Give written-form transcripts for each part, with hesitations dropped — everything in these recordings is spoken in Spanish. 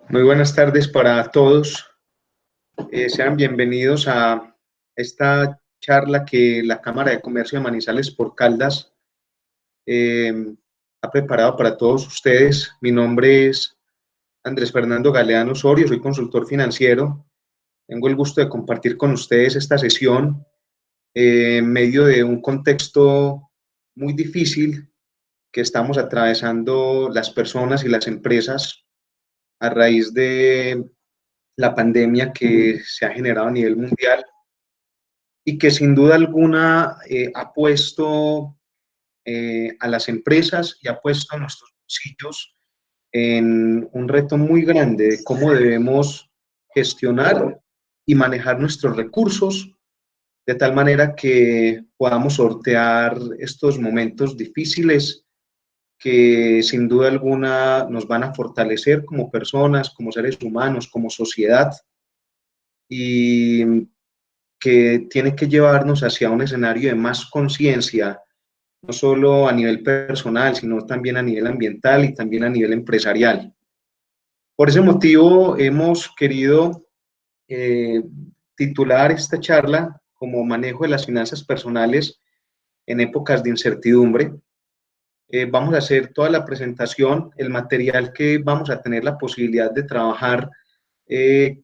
Muy buenas tardes para todos. Sean bienvenidos a esta charla que la Cámara de Comercio de Manizales por Caldas ha preparado para todos ustedes. Mi nombre es Andrés Fernando Galeano Osorio, soy consultor financiero. Tengo el gusto de compartir con ustedes esta sesión en medio de un contexto muy difícil que estamos atravesando las personas y las empresas a raíz de la pandemia que se ha generado a nivel mundial y que sin duda alguna ha puesto a las empresas y ha puesto a nuestros bolsillos en un reto muy grande de cómo debemos gestionar y manejar nuestros recursos de tal manera que podamos sortear estos momentos difíciles que sin duda alguna nos van a fortalecer como personas, como seres humanos, como sociedad y que tiene que llevarnos hacia un escenario de más conciencia, no solo a nivel personal, sino también a nivel ambiental y también a nivel empresarial. Por ese motivo, hemos querido eh, titular esta charla como Manejo de las finanzas personales en épocas de incertidumbre. Vamos a hacer toda la presentación, el material que vamos a tener la posibilidad de trabajar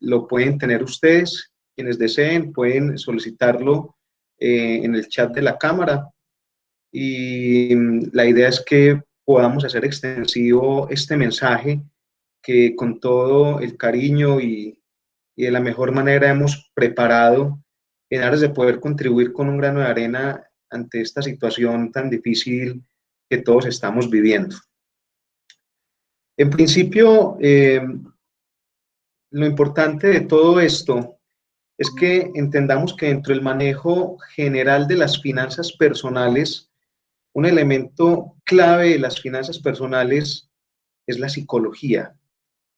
lo pueden tener ustedes, quienes deseen, pueden solicitarlo en el chat de la cámara y la idea es que podamos hacer extensivo este mensaje que con todo el cariño y de la mejor manera hemos preparado en aras de poder contribuir con un grano de arena ante esta situación tan difícil que todos estamos viviendo. En principio, lo importante de todo esto es que entendamos que dentro del manejo general de las finanzas personales, un elemento clave de las finanzas personales es la psicología.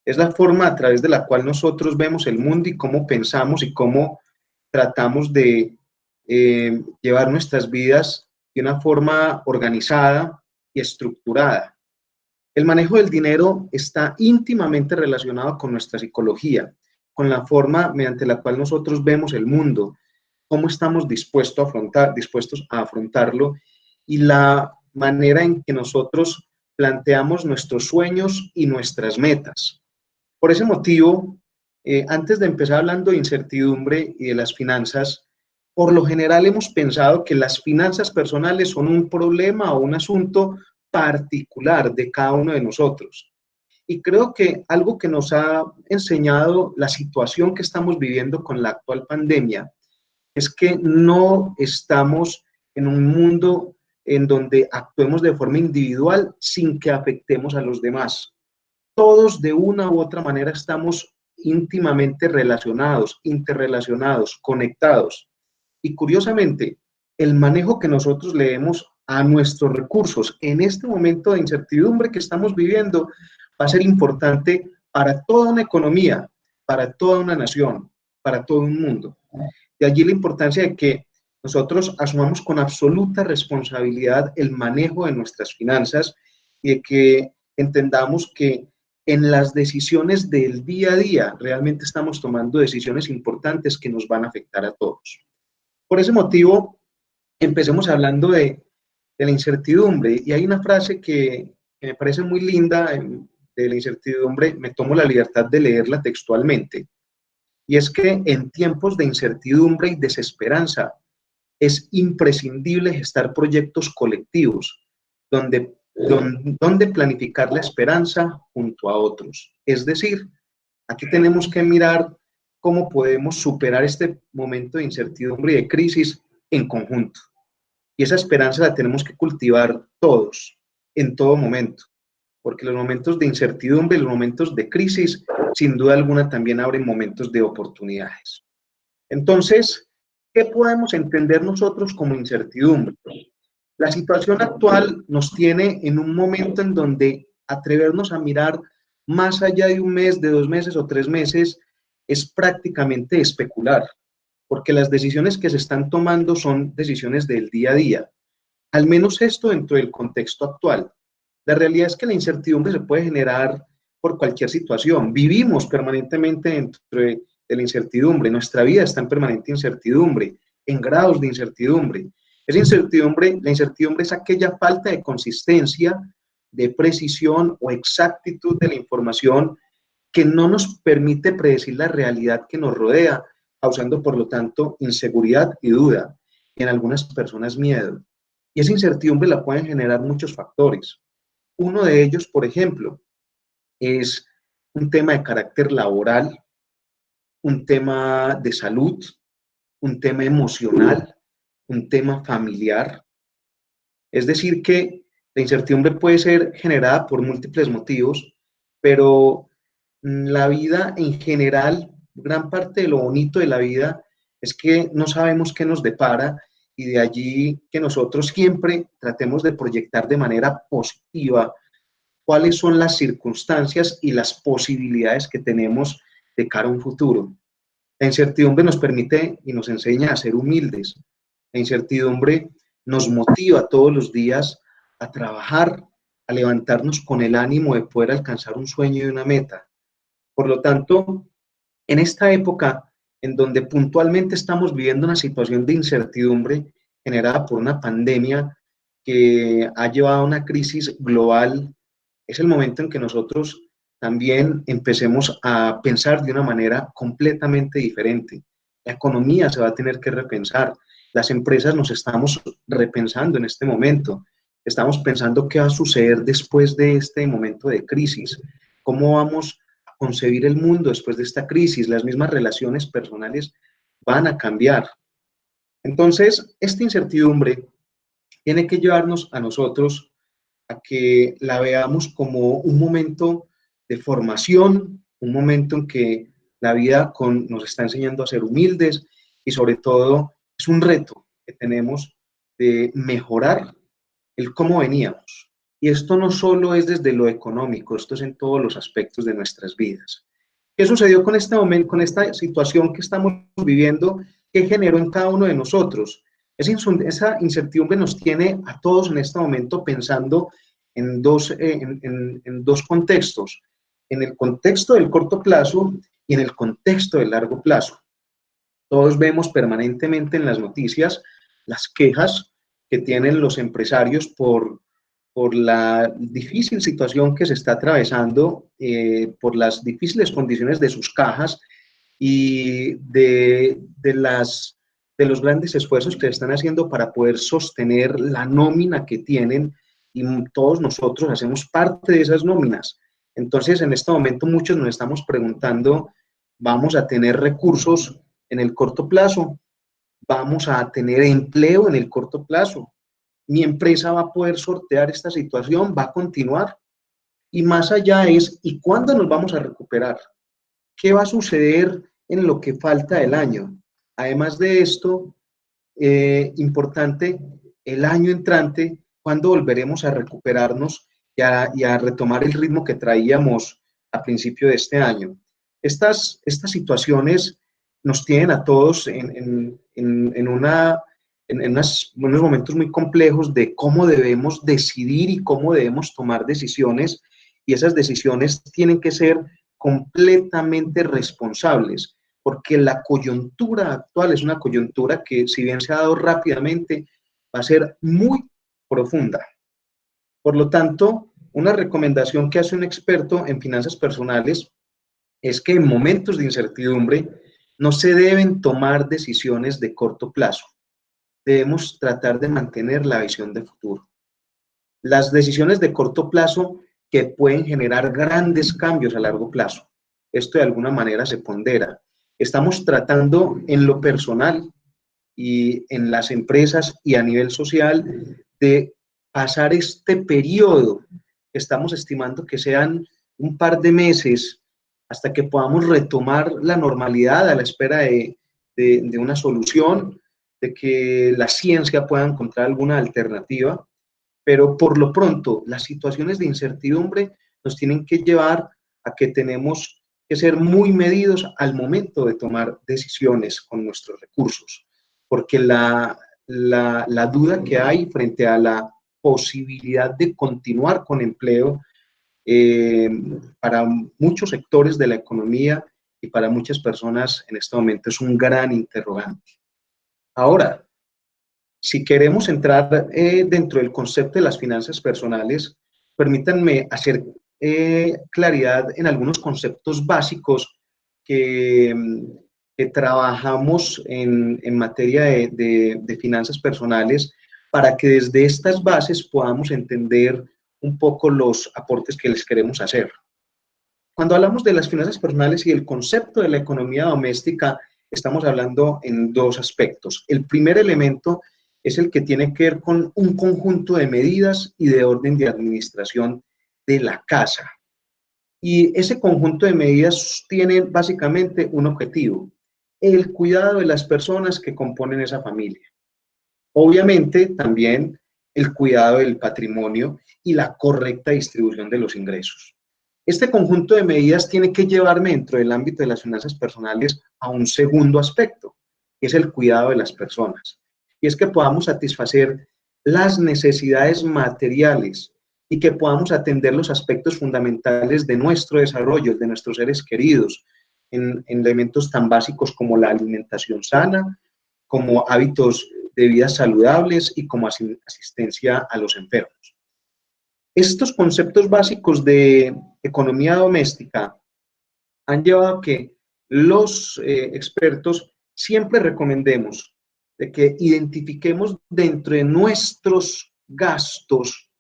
Es la forma a través de la cual nosotros vemos el mundo y cómo pensamos y cómo tratamos de llevar nuestras vidas de una forma organizada y estructurada. El manejo del dinero está íntimamente relacionado con nuestra psicología, con la forma mediante la cual nosotros vemos el mundo, cómo estamos dispuestos a afrontarlo y la manera en que nosotros planteamos nuestros sueños y nuestras metas. Por ese motivo, antes de empezar hablando de incertidumbre y de las finanzas, por lo general hemos pensado que las finanzas personales son un problema o un asunto particular de cada uno de nosotros. Y creo que algo que nos ha enseñado la situación que estamos viviendo con la actual pandemia es que no estamos en un mundo en donde actuemos de forma individual sin que afectemos a los demás. Todos de una u otra manera estamos íntimamente relacionados, interrelacionados, conectados. Y curiosamente, el manejo que nosotros le demos a nuestros recursos en este momento de incertidumbre que estamos viviendo va a ser importante para toda una economía, para toda una nación, para todo un mundo. De allí la importancia de que nosotros asumamos con absoluta responsabilidad el manejo de nuestras finanzas y de que entendamos que en las decisiones del día a día realmente estamos tomando decisiones importantes que nos van a afectar a todos. Por ese motivo, empecemos hablando de la incertidumbre. Y hay una frase que me parece muy linda de la incertidumbre, me tomo la libertad de leerla textualmente. Y es que en tiempos de incertidumbre y desesperanza es imprescindible gestar proyectos colectivos donde planificar la esperanza junto a otros. Es decir, aquí tenemos que mirar cómo podemos superar este momento de incertidumbre y de crisis en conjunto. Y esa esperanza la tenemos que cultivar todos, en todo momento, porque los momentos de incertidumbre, los momentos de crisis, sin duda alguna también abren momentos de oportunidades. Entonces, ¿qué podemos entender nosotros como incertidumbre? La situación actual nos tiene en un momento en donde atrevernos a mirar más allá de un mes, de 2 meses o 3 meses es prácticamente especular, porque las decisiones que se están tomando son decisiones del día a día. Al menos esto dentro del contexto actual. La realidad es que la incertidumbre se puede generar por cualquier situación. Vivimos permanentemente dentro de la incertidumbre. Nuestra vida está en permanente incertidumbre, en grados de incertidumbre. Esa incertidumbre, la incertidumbre es aquella falta de consistencia, de precisión o exactitud de la información que no nos permite predecir la realidad que nos rodea, causando por lo tanto inseguridad y duda, y en algunas personas miedo. Y esa incertidumbre la pueden generar muchos factores. Uno de ellos, por ejemplo, es un tema de carácter laboral, un tema de salud, un tema emocional, un tema familiar. Es decir, que la incertidumbre puede ser generada por múltiples motivos, pero la vida en general, gran parte de lo bonito de la vida es que no sabemos qué nos depara y de allí que nosotros siempre tratemos de proyectar de manera positiva cuáles son las circunstancias y las posibilidades que tenemos de cara a un futuro. La incertidumbre nos permite y nos enseña a ser humildes. La incertidumbre nos motiva todos los días a trabajar, a levantarnos con el ánimo de poder alcanzar un sueño y una meta. Por lo tanto, en esta época en donde puntualmente estamos viviendo una situación de incertidumbre generada por una pandemia que ha llevado a una crisis global, es el momento en que nosotros también empecemos a pensar de una manera completamente diferente. La economía se va a tener que repensar. Las empresas nos estamos repensando en este momento. Estamos pensando qué va a suceder después de este momento de crisis, cómo vamos a concebir el mundo después de esta crisis. Las mismas relaciones personales van a cambiar. Entonces, esta incertidumbre tiene que llevarnos a nosotros a que la veamos como un momento de formación, un momento en que la vida nos está enseñando a ser humildes y sobre todo es un reto que tenemos de mejorar el cómo veníamos. Y esto no solo es desde lo económico, esto es en todos los aspectos de nuestras vidas. ¿Qué sucedió con este momento, con esta situación que estamos viviendo? ¿Qué generó en cada uno de nosotros? Esa incertidumbre nos tiene a todos en este momento pensando en dos contextos, en el contexto del corto plazo y en el contexto del largo plazo. Todos vemos permanentemente en las noticias las quejas que tienen los empresarios por la difícil situación que se está atravesando, por las difíciles condiciones de sus cajas y de los grandes esfuerzos que están haciendo para poder sostener la nómina que tienen y todos nosotros hacemos parte de esas nóminas. Entonces, en este momento muchos nos estamos preguntando, ¿vamos a tener recursos en el corto plazo? ¿Vamos a tener empleo en el corto plazo? ¿Mi empresa va a poder sortear esta situación? ¿Va a continuar? Y más allá es, ¿y cuándo nos vamos a recuperar? ¿Qué va a suceder en lo que falta del año? Además de esto, importante, el año entrante, ¿cuándo volveremos a recuperarnos y a retomar el ritmo que traíamos a principio de este año? Estas situaciones nos tienen a todos unos momentos muy complejos de cómo debemos decidir y cómo debemos tomar decisiones, y esas decisiones tienen que ser completamente responsables, porque la coyuntura actual es una coyuntura que, si bien se ha dado rápidamente, va a ser muy profunda. Por lo tanto, una recomendación que hace un experto en finanzas personales es que en momentos de incertidumbre no se deben tomar decisiones de corto plazo. Debemos tratar de mantener la visión de futuro. Las decisiones de corto plazo que pueden generar grandes cambios a largo plazo. Esto de alguna manera se pondera. Estamos tratando en lo personal y en las empresas y a nivel social de pasar este periodo que estamos estimando que sean un par de meses hasta que podamos retomar la normalidad a la espera de una solución, de que la ciencia pueda encontrar alguna alternativa, pero por lo pronto las situaciones de incertidumbre nos tienen que llevar a que tenemos que ser muy medidos al momento de tomar decisiones con nuestros recursos, porque la duda que hay frente a la posibilidad de continuar con empleo eh, para muchos sectores de la economía y para muchas personas en este momento es un gran interrogante. Ahora, si queremos entrar dentro del concepto de las finanzas personales, permítanme hacer claridad en algunos conceptos básicos que, que trabajamos en materia de finanzas personales para que desde estas bases podamos entender un poco los aportes que les queremos hacer. Cuando hablamos de las finanzas personales y el concepto de la economía doméstica, estamos hablando en dos aspectos. El primer elemento es el que tiene que ver con un conjunto de medidas y de orden de administración de la casa. Y ese conjunto de medidas tiene básicamente un objetivo: el cuidado de las personas que componen esa familia. Obviamente, también el cuidado del patrimonio y la correcta distribución de los ingresos. Este conjunto de medidas tiene que llevarme dentro del ámbito de las finanzas personales a un segundo aspecto, que es el cuidado de las personas. Y es que podamos satisfacer las necesidades materiales y que podamos atender los aspectos fundamentales de nuestro desarrollo, de nuestros seres queridos, en elementos tan básicos como la alimentación sana, como hábitos de vida saludables y como asistencia a los enfermos. Estos conceptos básicos de economía doméstica han llevado a que los expertos siempre recomendemos de que identifiquemos dentro de nuestros gastos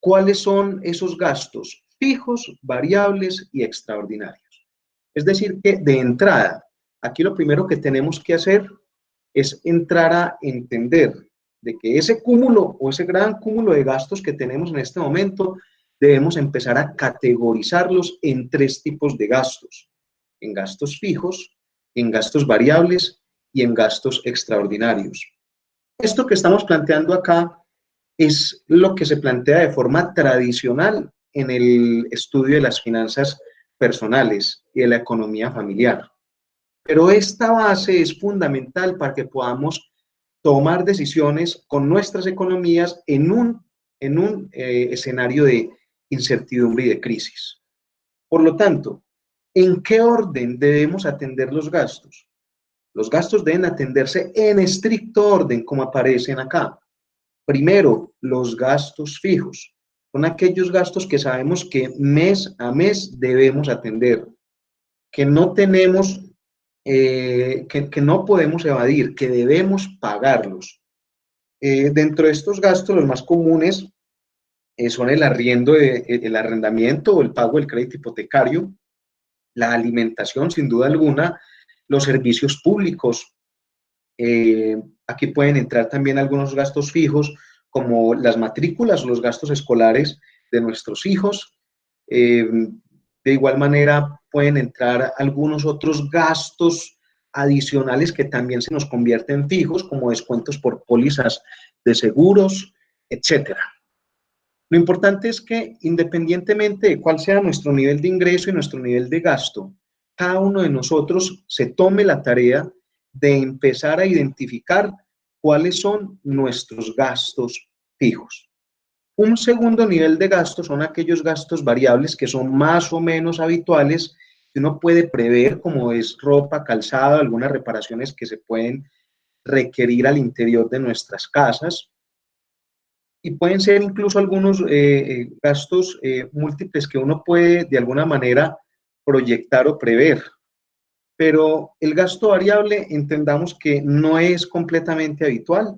cuáles son esos gastos fijos, variables y extraordinarios. Es decir, que de entrada, aquí lo primero que tenemos que hacer es entrar a entender de que ese cúmulo o ese gran cúmulo de gastos que tenemos en este momento, debemos empezar a categorizarlos en tres tipos de gastos: en gastos fijos, en gastos variables y en gastos extraordinarios. Esto que estamos planteando acá es lo que se plantea de forma tradicional en el estudio de las finanzas personales y de la economía familiar. Pero esta base es fundamental para que podamos tomar decisiones con nuestras economías en un escenario de incertidumbre y de crisis. Por lo tanto, ¿en qué orden debemos atender los gastos? Los gastos deben atenderse en estricto orden, como aparecen acá. Primero, los gastos fijos. Son aquellos gastos que sabemos que mes a mes debemos atender, que no tenemos, que no podemos evadir, que debemos pagarlos. Dentro de estos gastos, los más comunes son el arrendamiento o el pago del crédito hipotecario, la alimentación, sin duda alguna, los servicios públicos. Aquí pueden entrar también algunos gastos fijos, como las matrículas o los gastos escolares de nuestros hijos. De igual manera, pueden entrar algunos otros gastos adicionales que también se nos convierten fijos, como descuentos por pólizas de seguros, etcétera. Lo importante es que, independientemente de cuál sea nuestro nivel de ingreso y nuestro nivel de gasto, cada uno de nosotros se tome la tarea de empezar a identificar cuáles son nuestros gastos fijos. Un segundo nivel de gastos son aquellos gastos variables que son más o menos habituales, que uno puede prever, como es ropa, calzado, algunas reparaciones que se pueden requerir al interior de nuestras casas, y pueden ser incluso algunos gastos múltiples que uno puede de alguna manera proyectar o prever. Pero el gasto variable entendamos que no es completamente habitual.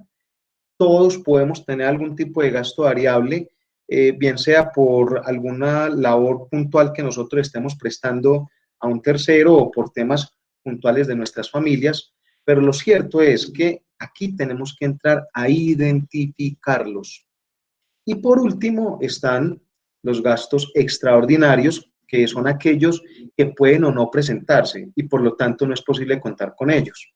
Todos podemos tener algún tipo de gasto variable, bien sea por alguna labor puntual que nosotros estemos prestando a un tercero o por temas puntuales de nuestras familias, pero lo cierto es que aquí tenemos que entrar a identificarlos. Y por último están los gastos extraordinarios, que son aquellos que pueden o no presentarse y por lo tanto no es posible contar con ellos.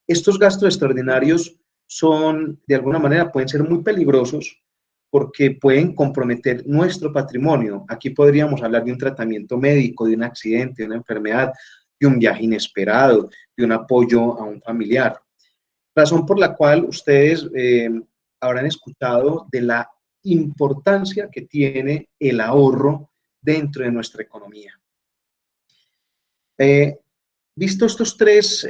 Estos gastos extraordinarios son, de alguna manera, pueden ser muy peligrosos porque pueden comprometer nuestro patrimonio. Aquí podríamos hablar de un tratamiento médico, de un accidente, de una enfermedad, de un viaje inesperado, de un apoyo a un familiar. Razón por la cual ustedes habrán escuchado de la importancia que tiene el ahorro dentro de nuestra economía. Visto estos tres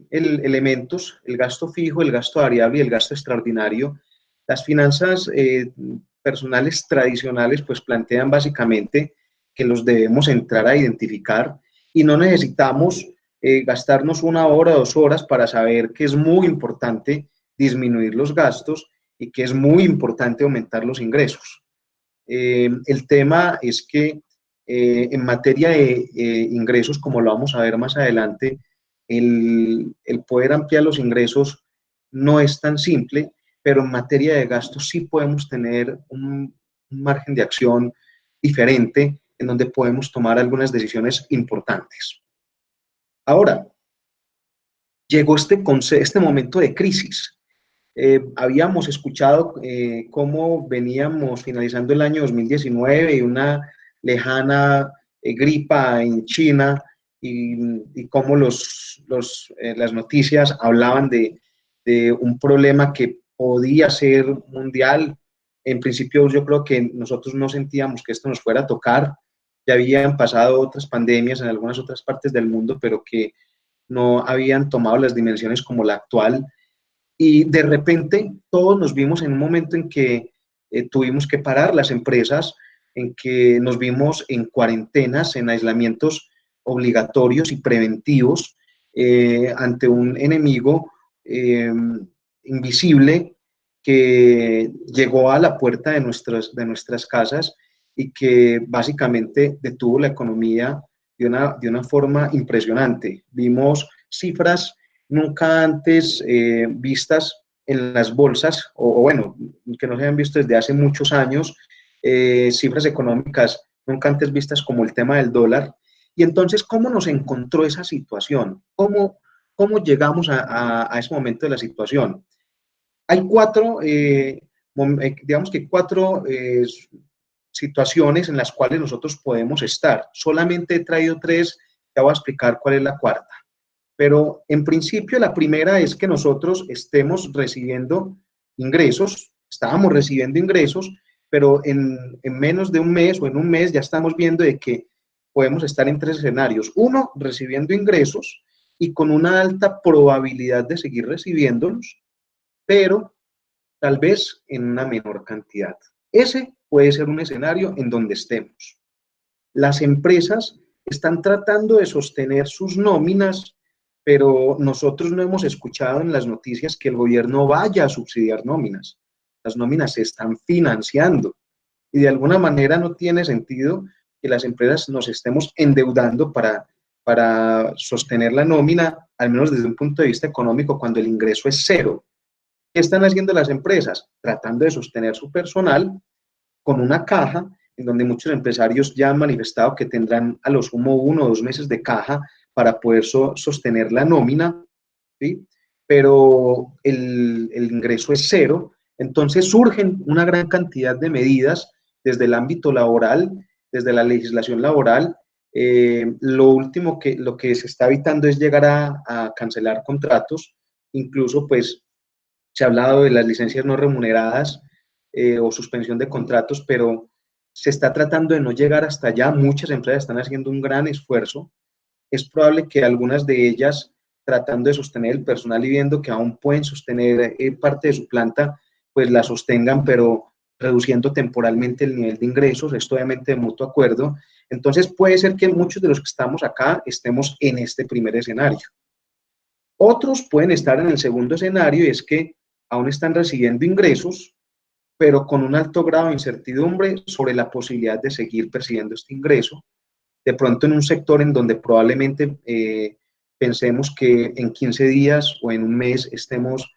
elementos, el gasto fijo, el gasto variable y el gasto extraordinario, las finanzas personales tradicionales pues plantean básicamente que los debemos entrar a identificar y no necesitamos gastarnos 1 hora, 2 horas para saber que es muy importante disminuir los gastos y que es muy importante aumentar los ingresos. El tema es que en materia de ingresos, como lo vamos a ver más adelante, el poder ampliar los ingresos no es tan simple, pero en materia de gastos sí podemos tener un margen de acción diferente en donde podemos tomar algunas decisiones importantes. Ahora, llegó este momento de crisis. Habíamos escuchado cómo veníamos finalizando el año 2019 y una lejana gripa en China y cómo las noticias hablaban de un problema que podía ser mundial. En principio yo creo que nosotros no sentíamos que esto nos fuera a tocar. Ya habían pasado otras pandemias en algunas otras partes del mundo, pero que no habían tomado las dimensiones como la actual. Y de repente todos nos vimos en un momento en que tuvimos que parar las empresas, en que nos vimos en cuarentenas, en aislamientos obligatorios y preventivos ante un enemigo invisible que llegó a la puerta de nuestras casas y que básicamente detuvo la economía de una forma impresionante. Vimos cifras nunca antes vistas en las bolsas, o bueno, que no se habían visto desde hace muchos años, cifras económicas nunca antes vistas como el tema del dólar. Y entonces, ¿cómo nos encontró esa situación? ¿Cómo llegamos a ese momento de la situación? Hay digamos que cuatro situaciones en las cuales nosotros podemos estar. Solamente he traído tres, te voy a explicar cuál es la cuarta. Pero en principio la primera es que nosotros estemos recibiendo ingresos, estábamos recibiendo ingresos, pero en menos de un mes o en un mes ya estamos viendo de que podemos estar en tres escenarios. Uno, recibiendo ingresos y con una alta probabilidad de seguir recibiéndolos, pero tal vez en una menor cantidad. Ese puede ser un escenario en donde estemos. Las empresas están tratando de sostener sus nóminas, pero nosotros no hemos escuchado en las noticias que el gobierno vaya a subsidiar nóminas. Las nóminas se están financiando y de alguna manera no tiene sentido que las empresas nos estemos endeudando para sostener la nómina, al menos desde un punto de vista económico, cuando el ingreso es cero. ¿Qué están haciendo las empresas? Tratando de sostener su personal con una caja en donde muchos empresarios ya han manifestado que tendrán a lo sumo 1 o 2 meses de caja para poder sostener la nómina, ¿sí? Pero el ingreso es cero, entonces surgen una gran cantidad de medidas desde el ámbito laboral, desde la legislación laboral. Lo que se está evitando es llegar a cancelar contratos, incluso pues se ha hablado de las licencias no remuneradas o suspensión de contratos, pero se está tratando de no llegar hasta allá. Muchas empresas están haciendo un gran esfuerzo. Es probable que algunas de ellas, tratando de sostener el personal y viendo que aún pueden sostener parte de su planta, pues la sostengan, pero reduciendo temporalmente el nivel de ingresos, esto obviamente de mutuo acuerdo. Entonces puede ser que muchos de los que estamos acá estemos en este primer escenario. Otros pueden estar en el segundo escenario y es que aún están recibiendo ingresos, pero con un alto grado de incertidumbre sobre la posibilidad de seguir percibiendo este ingreso. De pronto en un sector en donde probablemente pensemos que en 15 días o en un mes estemos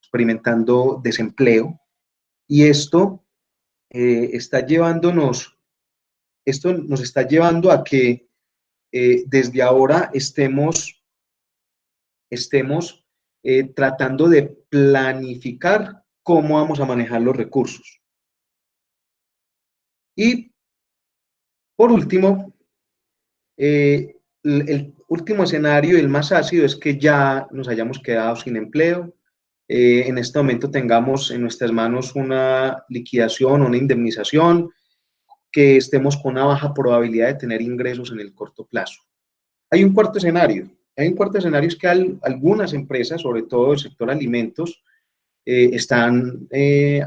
experimentando desempleo. Y esto nos está llevando a que desde ahora estemos tratando de planificar cómo vamos a manejar los recursos. Y por último, el último escenario, el más ácido, es que ya nos hayamos quedado sin empleo. En este momento tengamos en nuestras manos una liquidación o una indemnización que estemos con una baja probabilidad de tener ingresos en el corto plazo. Hay un cuarto escenario. Es que algunas empresas, sobre todo el sector alimentos, están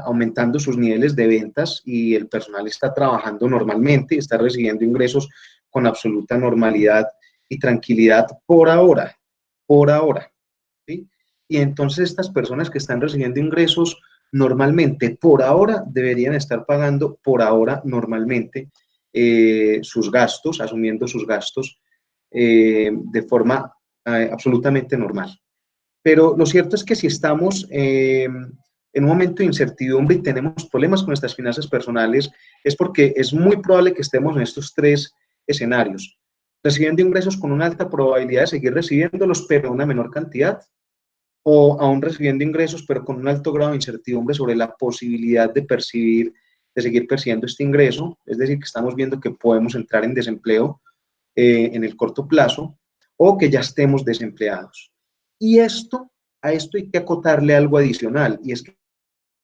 aumentando sus niveles de ventas y el personal está trabajando normalmente, está recibiendo ingresos con absoluta normalidad y tranquilidad por ahora, ¿sí? Y entonces estas personas que están recibiendo ingresos normalmente por ahora deberían estar pagando por ahora normalmente sus gastos, asumiendo sus gastos de forma absolutamente normal. Pero lo cierto es que si estamos en un momento de incertidumbre y tenemos problemas con nuestras finanzas personales, es porque es muy probable que estemos en estos tres escenarios. Recibiendo ingresos con una alta probabilidad de seguir recibiéndolos, pero en una menor cantidad, o aún recibiendo ingresos, pero con un alto grado de incertidumbre sobre la posibilidad de seguir percibiendo este ingreso, es decir, que estamos viendo que podemos entrar en desempleo en el corto plazo, o que ya estemos desempleados. Y a esto hay que acotarle algo adicional, y es que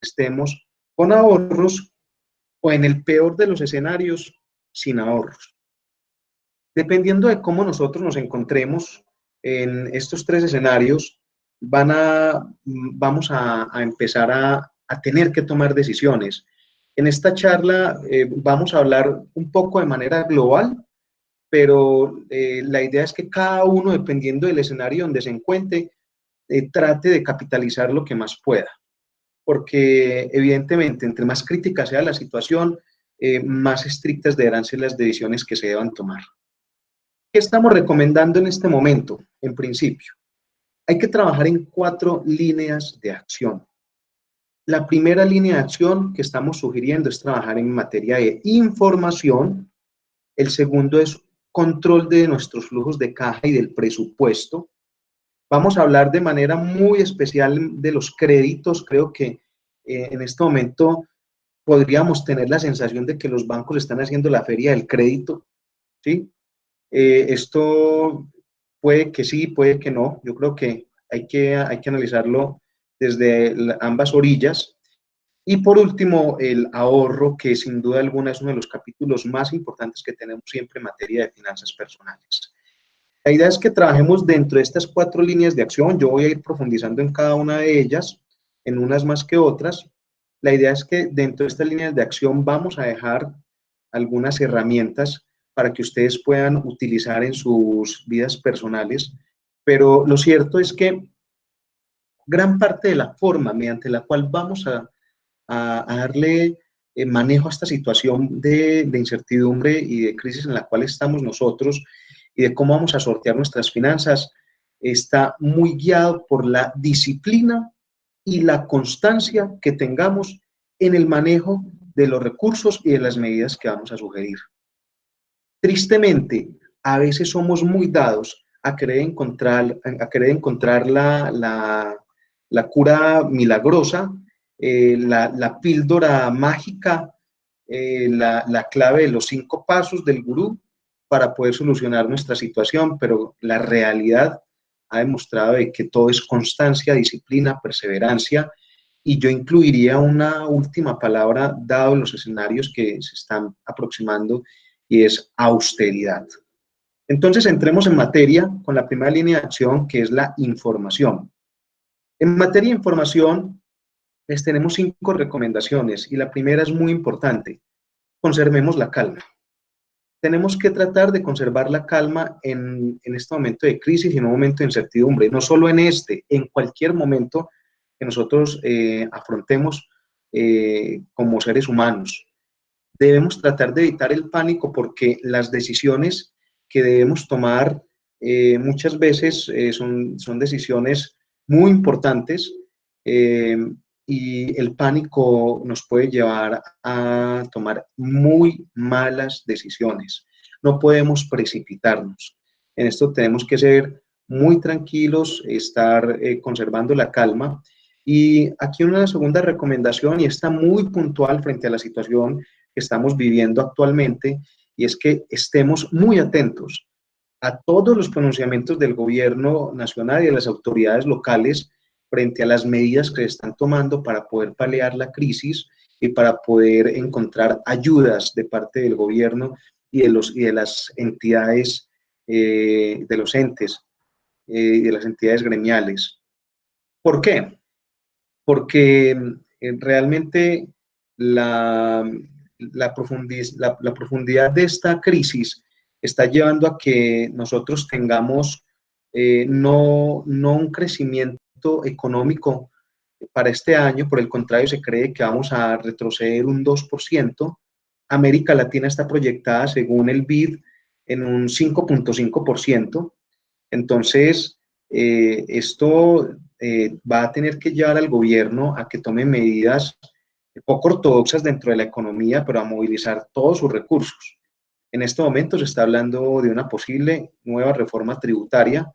estemos con ahorros o en el peor de los escenarios, sin ahorros. Dependiendo de cómo nosotros nos encontremos en estos tres escenarios, vamos a empezar a tener que tomar decisiones. En esta charla vamos a hablar un poco de manera global, pero la idea es que cada uno, dependiendo del escenario donde se encuentre, trate de capitalizar lo que más pueda, porque evidentemente entre más crítica sea la situación, más estrictas deberán ser las decisiones que se deban tomar. ¿Qué estamos recomendando en este momento? En principio, hay que trabajar en 4 líneas de acción. La primera línea de acción que estamos sugiriendo es trabajar en materia de información. El segundo es control de nuestros flujos de caja y del presupuesto. Vamos a hablar de manera muy especial de los créditos. Creo que en este momento podríamos tener la sensación de que los bancos están haciendo la feria del crédito, ¿sí? Esto puede que sí, puede que no. Yo creo que hay que analizarlo desde ambas orillas. Y por último, el ahorro, que sin duda alguna es uno de los capítulos más importantes que tenemos siempre en materia de finanzas personales. La idea es que trabajemos dentro de estas 4 líneas de acción. Yo voy a ir profundizando en cada una de ellas, en unas más que otras. La idea es que dentro de estas líneas de acción vamos a dejar algunas herramientas para que ustedes puedan utilizar en sus vidas personales, pero lo cierto es que gran parte de la forma mediante la cual vamos a darle manejo a esta situación de incertidumbre y de crisis en la cual estamos nosotros y de cómo vamos a sortear nuestras finanzas, está muy guiado por la disciplina y la constancia que tengamos en el manejo de los recursos y de las medidas que vamos a sugerir. Tristemente, a veces somos muy dados a querer encontrar la cura milagrosa, la píldora mágica, la clave de los 5 pasos del gurú para poder solucionar nuestra situación, pero la realidad ha demostrado de que todo es constancia, disciplina, perseverancia, y yo incluiría una última palabra dado los escenarios que se están aproximando, y es austeridad. Entonces, entremos en materia con la primera línea de acción, que es la información. En materia de información, les tenemos 5 recomendaciones, y la primera es muy importante: conservemos la calma. Tenemos que tratar de conservar la calma en este momento de crisis y en un momento de incertidumbre, no solo en cualquier momento que nosotros afrontemos como seres humanos. Debemos tratar de evitar el pánico, porque las decisiones que debemos tomar muchas veces son decisiones muy importantes, eh, y el pánico nos puede llevar a tomar muy malas decisiones. No podemos precipitarnos. En esto tenemos que ser muy tranquilos, estar conservando la calma. Y aquí una segunda recomendación, y está muy puntual frente a la situación que estamos viviendo actualmente, y es que estemos muy atentos a todos los pronunciamientos del gobierno nacional y de las autoridades locales frente a las medidas que se están tomando para poder paliar la crisis, y para poder encontrar ayudas de parte del gobierno y de las entidades, de los entes, y de las entidades gremiales. ¿Por qué? Porque realmente la, la profundidad de esta crisis está llevando a que nosotros tengamos no un crecimiento económico para este año, por el contrario, se cree que vamos a retroceder un 2%. América Latina está proyectada, según el BID, en un 5.5%. Entonces, esto va a tener que llevar al gobierno a que tome medidas poco ortodoxas dentro de la economía, pero a movilizar todos sus recursos. En este momento se está hablando de una posible nueva reforma tributaria.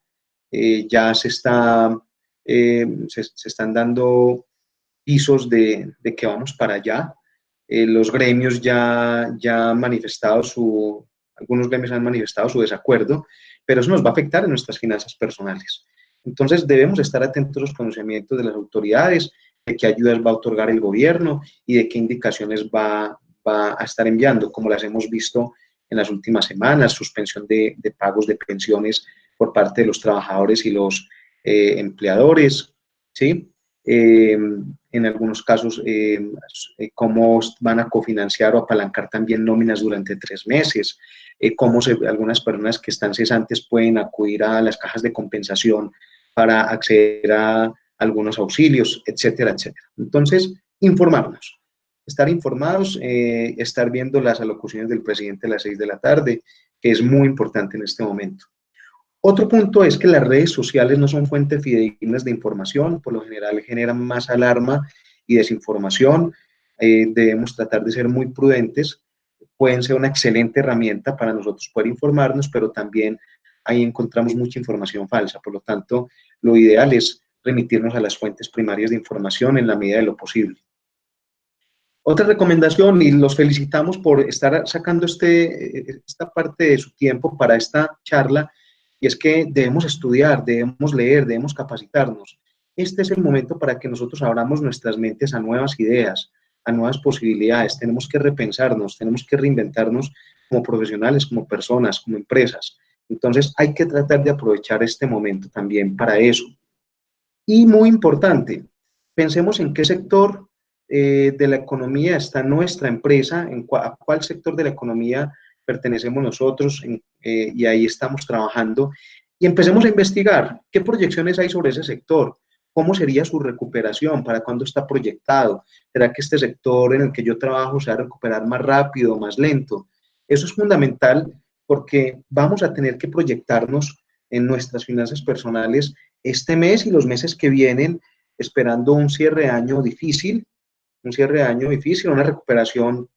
Ya se están dando pisos de que vamos para allá. Los gremios ya han manifestado algunos gremios han manifestado su desacuerdo, pero eso nos va a afectar en nuestras finanzas personales. Entonces debemos estar atentos a los conocimientos de las autoridades, de qué ayudas va a otorgar el gobierno y de qué indicaciones va a estar enviando, como las hemos visto en las últimas semanas, suspensión de pagos de pensiones por parte de los trabajadores y los empleadores, ¿sí? En algunos casos, cómo van a cofinanciar o apalancar también nóminas durante 3 meses, cómo algunas personas que están cesantes pueden acudir a las cajas de compensación para acceder a algunos auxilios, etcétera, etcétera. Entonces, informarnos, estar informados, estar viendo las alocuciones del presidente a las 6 de la tarde, que es muy importante en este momento. Otro punto es que las redes sociales no son fuentes fidedignas de información, por lo general generan más alarma y desinformación. Debemos tratar de ser muy prudentes. Pueden ser una excelente herramienta para nosotros poder informarnos, pero también ahí encontramos mucha información falsa. Por lo tanto, lo ideal es remitirnos a las fuentes primarias de información en la medida de lo posible. Otra recomendación, y los felicitamos por estar sacando esta parte de su tiempo para esta charla, y es que debemos estudiar, debemos leer, debemos capacitarnos. Este es el momento para que nosotros abramos nuestras mentes a nuevas ideas, a nuevas posibilidades. Tenemos que repensarnos, tenemos que reinventarnos como profesionales, como personas, como empresas. Entonces hay que tratar de aprovechar este momento también para eso. Y muy importante, pensemos en qué sector de la economía está nuestra empresa, a cuál sector de la economía pertenecemos nosotros, y ahí estamos trabajando. Y empecemos a investigar qué proyecciones hay sobre ese sector, cómo sería su recuperación, para cuándo está proyectado. ¿Será que este sector en el que yo trabajo se va a recuperar más rápido, más lento? Eso es fundamental porque vamos a tener que proyectarnos en nuestras finanzas personales este mes y los meses que vienen, esperando un cierre de año difícil, una recuperación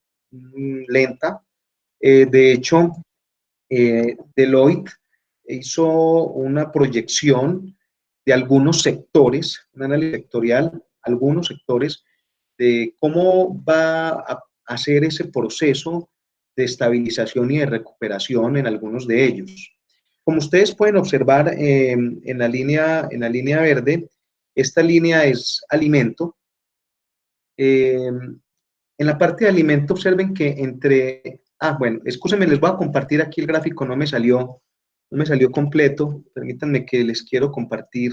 lenta. De hecho, Deloitte hizo una proyección de algunos sectores, un análisis sectorial, algunos sectores, de cómo va a hacer ese proceso de estabilización y de recuperación en algunos de ellos. Como ustedes pueden observar en la línea verde, esta línea es alimento. En la parte de alimento, observen que bueno, escúchenme, les voy a compartir aquí el gráfico, no me salió completo. Permítanme que les quiero compartir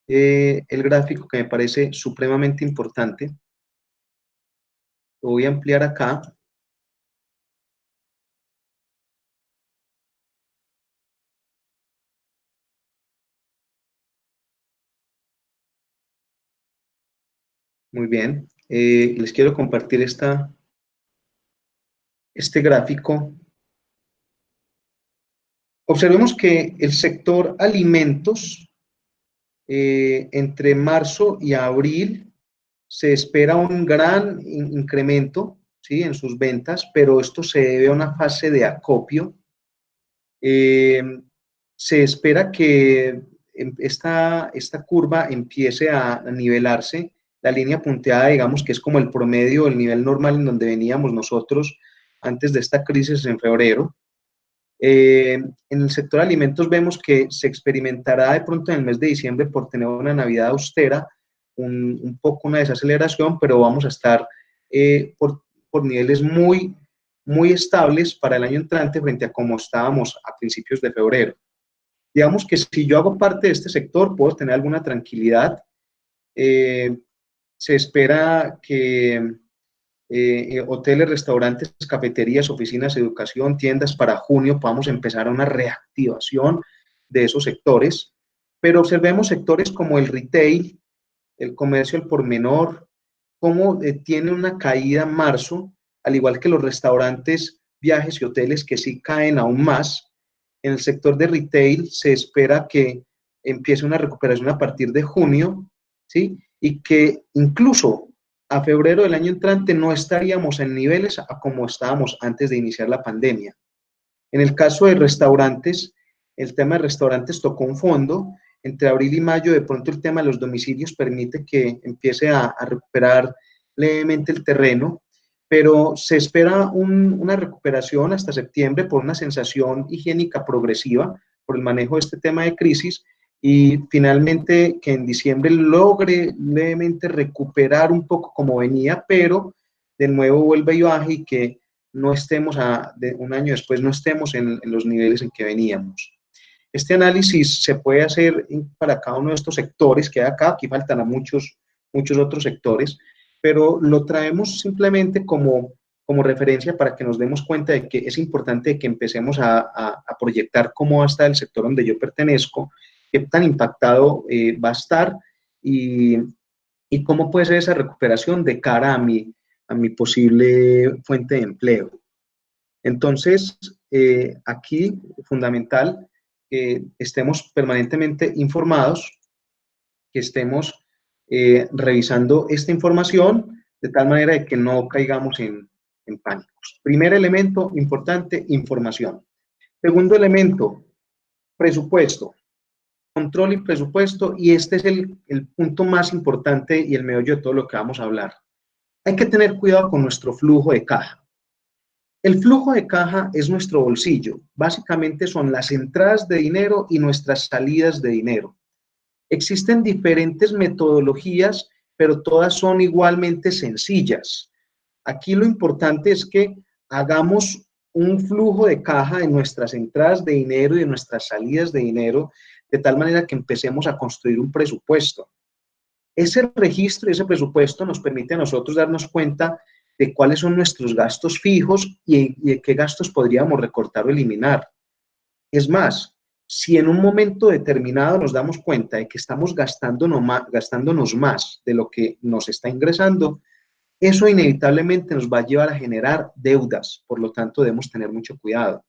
el gráfico que me parece supremamente importante. Lo voy a ampliar acá. Muy bien. Les quiero compartir este gráfico. Observemos que el sector alimentos, entre marzo y abril, se espera un gran incremento, ¿sí?, en sus ventas, pero esto se debe a una fase de acopio. Se espera que esta curva empiece a nivelarse. La línea punteada, digamos que es como el promedio, el nivel normal en donde veníamos nosotros antes de esta crisis en febrero. En el sector de alimentos vemos que se experimentará de pronto en el mes de diciembre, por tener una Navidad austera, un poco una desaceleración, pero vamos a estar por niveles muy estables para el año entrante frente a cómo estábamos a principios de febrero. Digamos que si yo hago parte de este sector, puedo tener alguna tranquilidad. Se espera que hoteles, restaurantes, cafeterías, oficinas, educación, tiendas, para junio podamos empezar a una reactivación de esos sectores, pero observemos sectores como el retail, el comercio al por menor, cómo tiene una caída en marzo, al igual que los restaurantes, viajes y hoteles que sí caen aún más. En el sector de retail se espera que empiece una recuperación a partir de junio, ¿sí? Y que incluso a febrero del año entrante no estaríamos en niveles a como estábamos antes de iniciar la pandemia. En el caso de restaurantes, el tema de restaurantes tocó un fondo. Entre abril y mayo, de pronto el tema de los domicilios permite que empiece a recuperar levemente el terreno, pero se espera una recuperación hasta septiembre por una sensación higiénica progresiva, por el manejo de este tema de crisis, y finalmente que en diciembre logre levemente recuperar un poco como venía, pero de nuevo vuelve y baje, y que no estemos un año después, no estemos en los niveles en que veníamos. Este análisis se puede hacer para cada uno de estos sectores que hay acá. Aquí faltan muchos otros sectores, pero lo traemos simplemente como referencia para que nos demos cuenta de que es importante que empecemos a proyectar cómo va a estar el sector donde yo pertenezco, qué tan impactado va a estar, y cómo puede ser esa recuperación de cara a mi posible fuente de empleo. Entonces, aquí, fundamental, que estemos permanentemente informados, que estemos revisando esta información de tal manera de que no caigamos en pánicos. Primer elemento importante, información. Segundo elemento, presupuesto. Control y presupuesto, y este es el punto más importante y el meollo de todo lo que vamos a hablar. Hay que tener cuidado con nuestro flujo de caja. El flujo de caja es nuestro bolsillo. Básicamente son las entradas de dinero y nuestras salidas de dinero. Existen diferentes metodologías, pero todas son igualmente sencillas. Aquí lo importante es que hagamos un flujo de caja de nuestras entradas de dinero y de nuestras salidas de dinero, de tal manera que empecemos a construir un presupuesto. Ese registro y ese presupuesto nos permite a nosotros darnos cuenta de cuáles son nuestros gastos fijos y de qué gastos podríamos recortar o eliminar. Es más, si en un momento determinado nos damos cuenta de que estamos gastándonos más de lo que nos está ingresando, eso inevitablemente nos va a llevar a generar deudas, por lo tanto debemos tener mucho cuidado.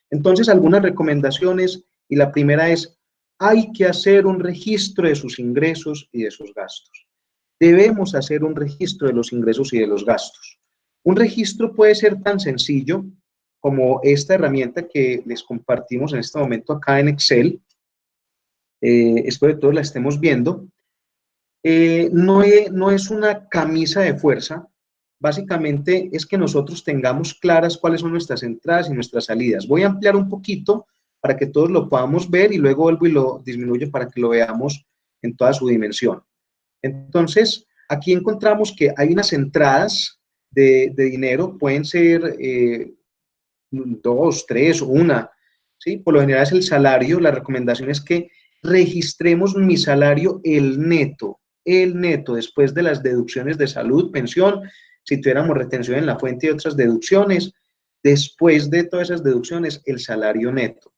Entonces, algunas recomendaciones, y la primera es: hay que hacer un registro de sus ingresos y de sus gastos. Debemos hacer un registro de los ingresos y de los gastos. Un registro puede ser tan sencillo como esta herramienta que les compartimos en este momento acá en Excel. Espero que todos la estemos viendo. No es una camisa de fuerza. Básicamente es que nosotros tengamos claras cuáles son nuestras entradas y nuestras salidas. Voy a ampliar un poquito para que todos lo podamos ver, y luego vuelvo y lo disminuyo para que lo veamos en toda su dimensión. Entonces, aquí encontramos que hay unas entradas de dinero, pueden ser 2, 3, una, ¿sí? Por lo general es el salario. La recomendación es que registremos mi salario, el neto, después de las deducciones de salud, pensión, si tuviéramos retención en la fuente y otras deducciones, después de todas esas deducciones, el salario neto.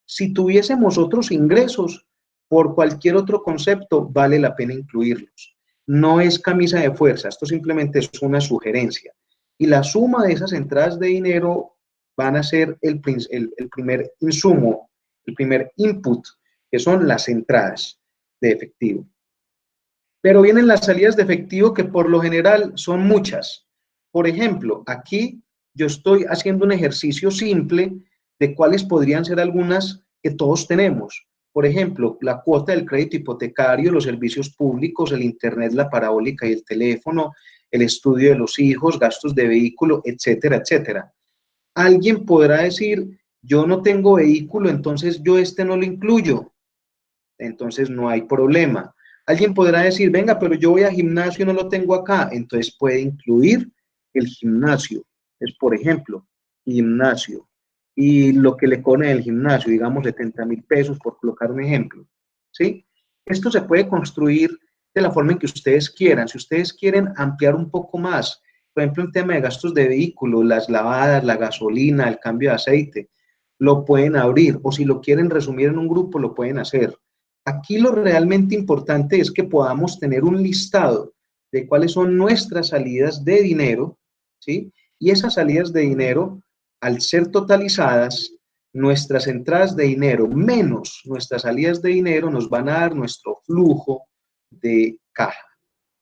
Si tuviésemos otros ingresos, por cualquier otro concepto, vale la pena incluirlos. No es camisa de fuerza, esto simplemente es una sugerencia. Y la suma de esas entradas de dinero van a ser el primer insumo, el primer input, que son las entradas de efectivo. Pero vienen las salidas de efectivo, que por lo general son muchas. Por ejemplo, aquí yo estoy haciendo un ejercicio simple de cuáles podrían ser algunas que todos tenemos. Por ejemplo, la cuota del crédito hipotecario, los servicios públicos, el internet, la parabólica y el teléfono, el estudio de los hijos, gastos de vehículo, etcétera, etcétera. Alguien podrá decir: yo no tengo vehículo, entonces yo no lo incluyo. Entonces no hay problema. Alguien podrá decir: venga, pero yo voy a gimnasio y no lo tengo acá. Entonces puede incluir el gimnasio. Es, por ejemplo, gimnasio. Y lo que le cobran en el gimnasio, digamos 70.000 pesos, por colocar un ejemplo. ¿Sí? Esto se puede construir de la forma en que ustedes quieran. Si ustedes quieren ampliar un poco más, por ejemplo, el tema de gastos de vehículos, las lavadas, la gasolina, el cambio de aceite, lo pueden abrir. O si lo quieren resumir en un grupo, lo pueden hacer. Aquí lo realmente importante es que podamos tener un listado de cuáles son nuestras salidas de dinero, ¿sí? Y esas salidas de dinero, al ser totalizadas, nuestras entradas de dinero menos nuestras salidas de dinero nos van a dar nuestro flujo de caja.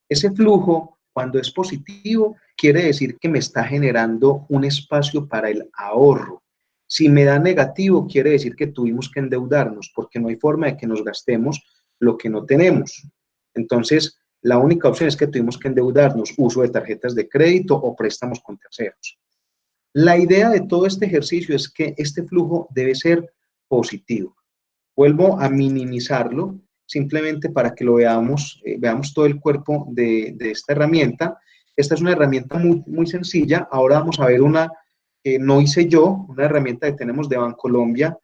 Ese flujo, cuando es positivo, quiere decir que me está generando un espacio para el ahorro. Si me da negativo, quiere decir que tuvimos que endeudarnos, porque no hay forma de que nos gastemos lo que no tenemos. Entonces, la única opción es que tuvimos que endeudarnos, uso de tarjetas de crédito o préstamos con terceros. La idea de todo este ejercicio es que este flujo debe ser positivo. Vuelvo a minimizarlo simplemente para que lo veamos, veamos todo el cuerpo de esta herramienta. Esta es una herramienta muy sencilla. Ahora vamos a ver una que no hice yo, una herramienta que tenemos de Bancolombia.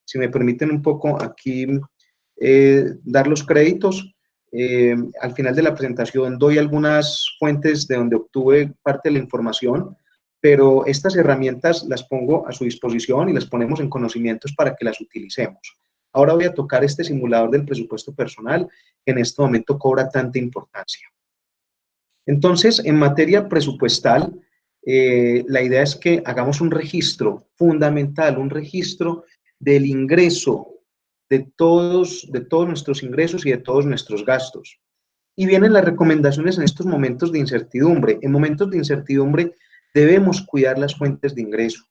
Si me permiten un poco aquí dar los créditos. Al final de la presentación doy algunas fuentes de donde obtuve parte de la información, pero estas herramientas las pongo a su disposición y las ponemos en conocimientos para que las utilicemos. Ahora voy a tocar este simulador del presupuesto personal que en este momento cobra tanta importancia. Entonces, en materia presupuestal, la idea es que hagamos un registro fundamental, un registro del ingreso de todos nuestros ingresos y de todos nuestros gastos. Y vienen las recomendaciones en estos momentos de incertidumbre. En momentos de incertidumbre debemos cuidar las fuentes de ingreso.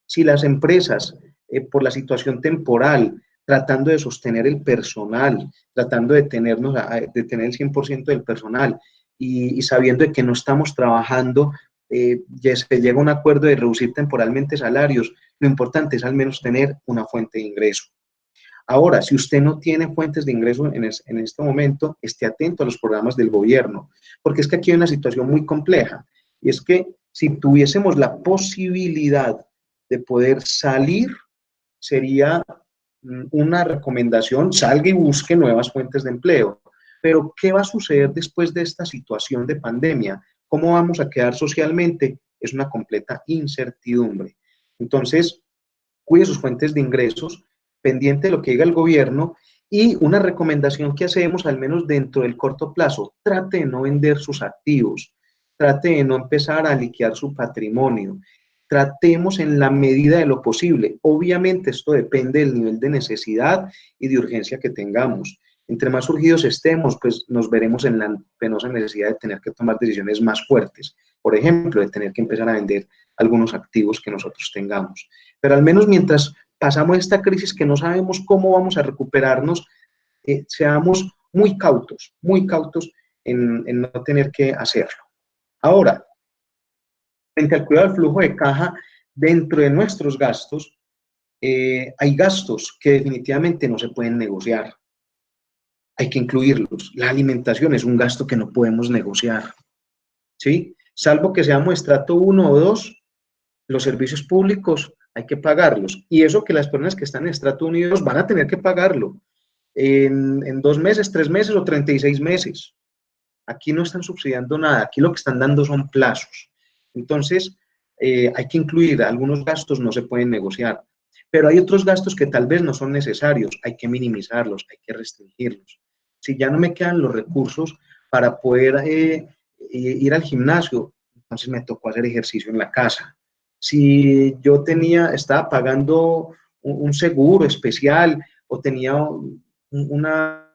Si las empresas, por la situación temporal, tratando de sostener el personal, tratando de tener el 100% del personal y sabiendo de que no estamos trabajando, ya se llega a un acuerdo de reducir temporalmente salarios, lo importante es al menos tener una fuente de ingreso. Ahora, si usted no tiene fuentes de ingreso en este momento, esté atento a los programas del gobierno, porque es que aquí hay una situación muy compleja, y es que si tuviésemos la posibilidad de poder salir, sería una recomendación, salga y busque nuevas fuentes de empleo. Pero, ¿qué va a suceder después de esta situación de pandemia? ¿Cómo vamos a quedar socialmente? Es una completa incertidumbre. Entonces, cuide sus fuentes de ingresos, pendiente de lo que diga el gobierno, y una recomendación que hacemos, al menos dentro del corto plazo, trate de no vender sus activos, trate de no empezar a liquidar su patrimonio, tratemos en la medida de lo posible. Obviamente esto depende del nivel de necesidad y de urgencia que tengamos. Entre más urgidos estemos, pues nos veremos en la penosa necesidad de tener que tomar decisiones más fuertes. Por ejemplo, de tener que empezar a vender algunos activos que nosotros tengamos. Pero al menos mientras pasamos esta crisis que no sabemos cómo vamos a recuperarnos, seamos muy cautos en no tener que hacerlo. Ahora, frente al cuidado del flujo de caja, dentro de nuestros gastos, hay gastos que definitivamente no se pueden negociar. Hay que incluirlos. La alimentación es un gasto que no podemos negociar, ¿sí? Salvo que seamos estrato 1 o 2, los servicios públicos hay que pagarlos. Y eso que las personas que están en estrato 1 y 2 van a tener que pagarlo en 2 meses, 3 meses o 36 meses. Aquí no están subsidiando nada, aquí lo que están dando son plazos. Entonces, hay que incluir, algunos gastos no se pueden negociar, pero hay otros gastos que tal vez no son necesarios, hay que minimizarlos, hay que restringirlos. Si ya no me quedan los recursos para poder ir al gimnasio, entonces me tocó hacer ejercicio en la casa. Si yo estaba pagando un seguro especial o tenía una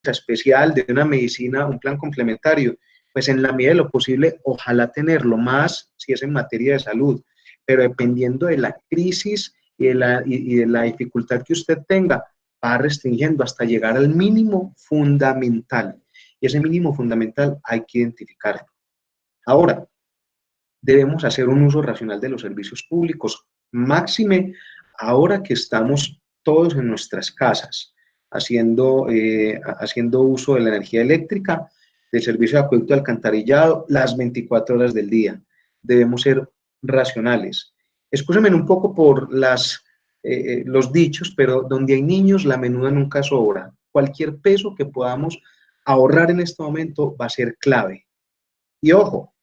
especial de una medicina, un plan complementario, pues en la medida de lo posible, ojalá tenerlo más si es en materia de salud, pero dependiendo de la crisis y de la dificultad que usted tenga, va restringiendo hasta llegar al mínimo fundamental. Y ese mínimo fundamental hay que identificarlo. Ahora, debemos hacer un uso racional de los servicios públicos, máxime ahora que estamos todos en nuestras casas haciendo uso de la energía eléctrica. del servicio de acueducto y alcantarillado las 24 horas del día. Debemos ser racionales. Escúchenme un poco por los dichos, pero donde hay niños, la menuda nunca sobra. Cualquier peso que podamos ahorrar en este momento va a ser clave. Y ojo,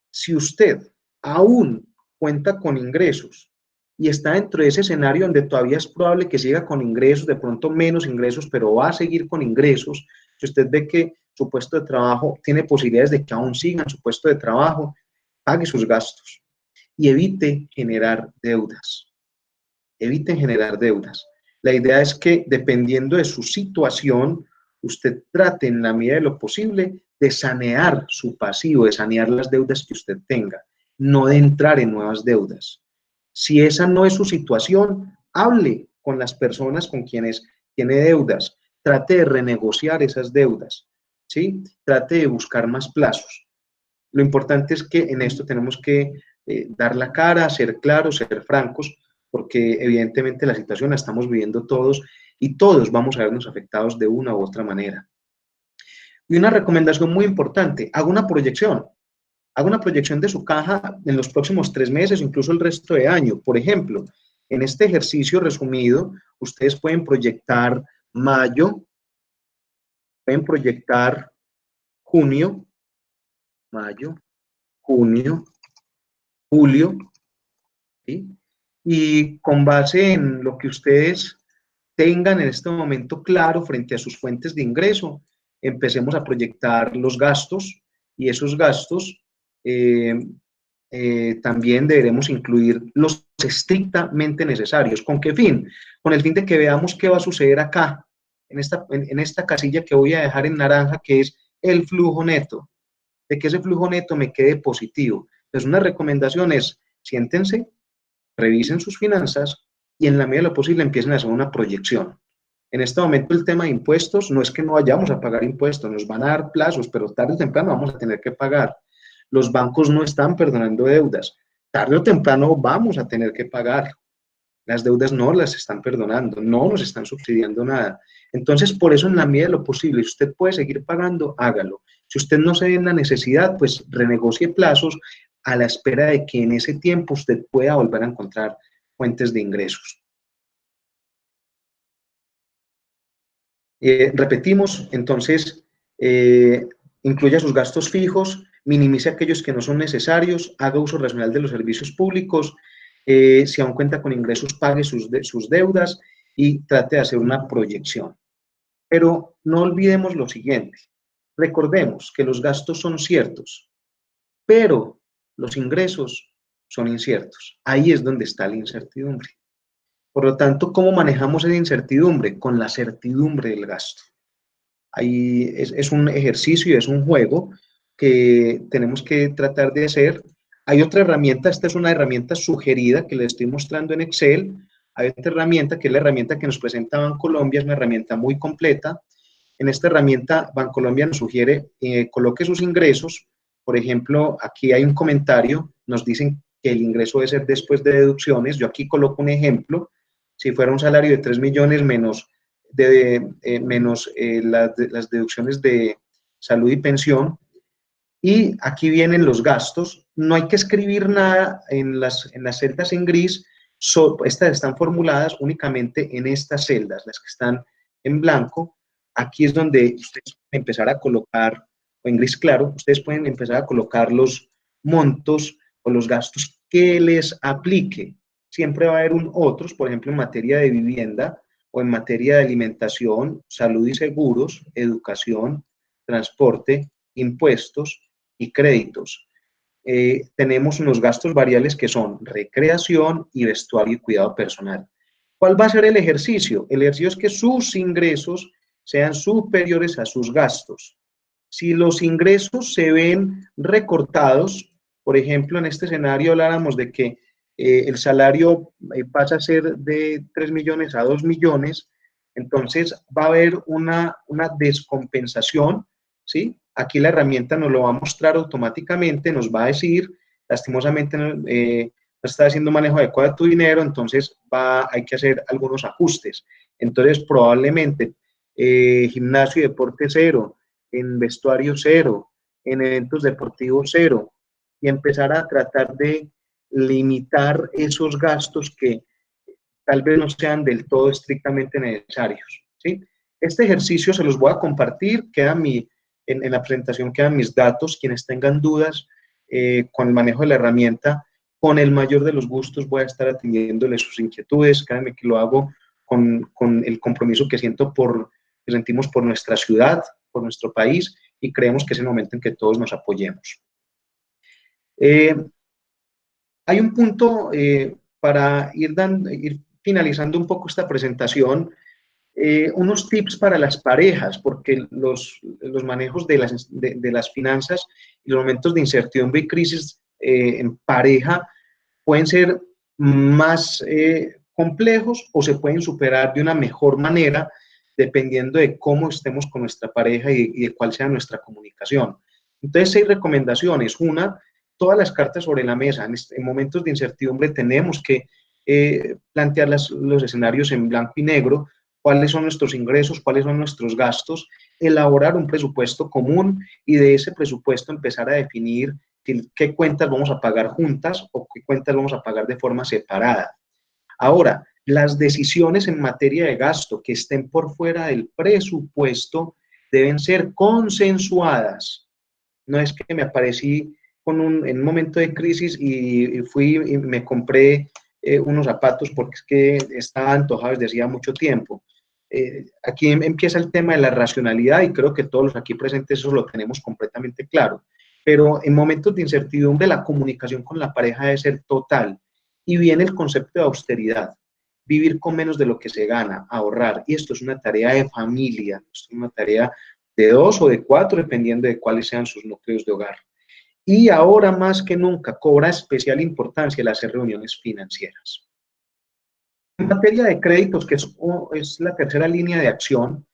si usted aún cuenta con ingresos y está dentro de ese escenario donde todavía es probable que siga con ingresos, de pronto menos ingresos, pero va a seguir con ingresos, si usted ve que su puesto de trabajo tiene posibilidades de que aún siga en su puesto de trabajo, pague sus gastos y evite generar deudas. Eviten generar deudas. La idea es que, dependiendo de su situación, usted trate en la medida de lo posible de sanear su pasivo, de sanear las deudas que usted tenga, no de entrar en nuevas deudas. Si esa no es su situación, hable con las personas con quienes tiene deudas, trate de renegociar esas deudas, ¿sí? Trate de buscar más plazos. Lo importante es que en esto tenemos que dar la cara, ser claros, ser francos, porque evidentemente la situación la estamos viviendo todos y todos vamos a vernos afectados de una u otra manera. Y una recomendación muy importante, haga una proyección de su caja en los próximos 3 meses, incluso el resto de año. Por ejemplo, en este ejercicio resumido, ustedes pueden proyectar mayo, pueden proyectar junio, mayo, junio, julio, ¿sí? Y con base en lo que ustedes tengan en este momento claro frente a sus fuentes de ingreso, empecemos a proyectar los gastos y esos gastos también deberemos incluir los estrictamente necesarios. ¿Con qué fin? Con el fin de que veamos qué va a suceder acá, en esta casilla que voy a dejar en naranja, que es el flujo neto, de que ese flujo neto me quede positivo. Entonces, una recomendación es, siéntense, revisen sus finanzas y en la medida de lo posible empiecen a hacer una proyección. En este momento el tema de impuestos no es que no vayamos a pagar impuestos, nos van a dar plazos, pero tarde o temprano vamos a tener que pagar. Los bancos no están perdonando deudas, tarde o temprano vamos a tener que pagar. Las deudas no las están perdonando, no nos están subsidiando nada. Entonces, por eso en la medida de lo posible, si usted puede seguir pagando, hágalo. Si usted no se ve en la necesidad, pues renegocie plazos a la espera de que en ese tiempo usted pueda volver a encontrar fuentes de ingresos. Repetimos, entonces, incluya sus gastos fijos, minimice aquellos que no son necesarios, haga uso racional de los servicios públicos, si aún cuenta con ingresos, pague sus deudas y trate de hacer una proyección. Pero no olvidemos lo siguiente, recordemos que los gastos son ciertos, pero los ingresos son inciertos. Ahí es donde está la incertidumbre. Por lo tanto, ¿cómo manejamos esa incertidumbre? Con la certidumbre del gasto. Ahí es un ejercicio y es un juego que tenemos que tratar de hacer. Hay otra herramienta, esta es una herramienta sugerida que les estoy mostrando en Excel. Hay otra herramienta que es la herramienta que nos presenta Bancolombia, es una herramienta muy completa. En esta herramienta, Bancolombia nos sugiere coloque sus ingresos. Por ejemplo, aquí hay un comentario, nos dicen que el ingreso debe ser después de deducciones. Yo aquí coloco un ejemplo. Si fuera un salario de 3 millones menos las deducciones de salud y pensión. Y aquí vienen los gastos. No hay que escribir nada en las celdas en gris. Estas están formuladas únicamente en estas celdas, las que están en blanco. Aquí es donde ustedes pueden empezar a colocar, o en gris claro, ustedes pueden empezar a colocar los montos o los gastos que les aplique. Siempre va a haber otros, por ejemplo, en materia de vivienda o en materia de alimentación, salud y seguros, educación, transporte, impuestos y créditos. Tenemos unos gastos variables que son recreación y vestuario y cuidado personal. ¿Cuál va a ser el ejercicio? El ejercicio es que sus ingresos sean superiores a sus gastos. Si los ingresos se ven recortados, por ejemplo, en este escenario habláramos de que el salario pasa a ser de 3 millones a 2 millones, entonces va a haber una descompensación, ¿sí? Aquí la herramienta nos lo va a mostrar automáticamente, nos va a decir, lastimosamente no está haciendo manejo adecuado de tu dinero, entonces hay que hacer algunos ajustes. Entonces, probablemente, gimnasio y deporte cero, en vestuario cero, en eventos deportivos cero, y empezar a tratar de limitar esos gastos que tal vez no sean del todo estrictamente necesarios, ¿sí? Este ejercicio se los voy a compartir, en la presentación quedan mis datos, quienes tengan dudas con el manejo de la herramienta, con el mayor de los gustos voy a estar atendiéndoles sus inquietudes, créanme que lo hago con el compromiso que sentimos por nuestra ciudad, por nuestro país, y creemos que es el momento en que todos nos apoyemos. Hay un punto para ir finalizando un poco esta presentación, unos tips para las parejas, porque los manejos de las finanzas y los momentos de incertidumbre y crisis en pareja pueden ser más complejos o se pueden superar de una mejor manera dependiendo de cómo estemos con nuestra pareja y de cuál sea nuestra comunicación. Entonces, 6 recomendaciones. Una, todas las cartas sobre la mesa. En momentos de incertidumbre tenemos que plantear los escenarios en blanco y negro, cuáles son nuestros ingresos, cuáles son nuestros gastos, elaborar un presupuesto común y de ese presupuesto empezar a definir qué cuentas vamos a pagar juntas o qué cuentas vamos a pagar de forma separada. Ahora, las decisiones en materia de gasto que estén por fuera del presupuesto deben ser consensuadas. No es que me aparecí en un momento de crisis y fui y me compré unos zapatos porque es que estaba antojado desde hacía mucho tiempo. Aquí empieza el tema de la racionalidad y creo que todos los aquí presentes eso lo tenemos completamente claro. Pero en momentos de incertidumbre la comunicación con la pareja debe ser total. Y viene el concepto de austeridad, vivir con menos de lo que se gana, ahorrar. Y esto es una tarea de familia, esto es una tarea de 2 o de 4, dependiendo de cuáles sean sus núcleos de hogar. Y ahora más que nunca cobra especial importancia el hacer reuniones financieras. En materia de créditos, que es la tercera línea de acción,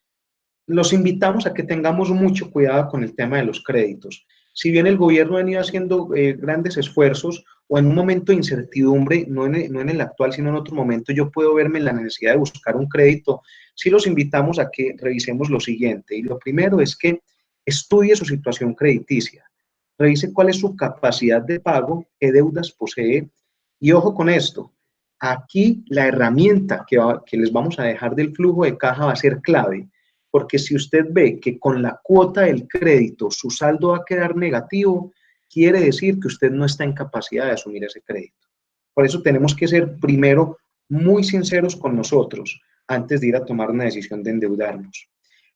los invitamos a que tengamos mucho cuidado con el tema de los créditos. Si bien el gobierno ha venido haciendo grandes esfuerzos o en un momento de incertidumbre, no en el actual, sino en otro momento, yo puedo verme en la necesidad de buscar un crédito, sí los invitamos a que revisemos lo siguiente. Y lo primero es que estudie su situación crediticia, revise cuál es su capacidad de pago, qué deudas posee, y ojo con esto, aquí la herramienta que les vamos a dejar del flujo de caja va a ser clave. Porque si usted ve que con la cuota del crédito su saldo va a quedar negativo, quiere decir que usted no está en capacidad de asumir ese crédito. Por eso tenemos que ser primero muy sinceros con nosotros antes de ir a tomar una decisión de endeudarnos.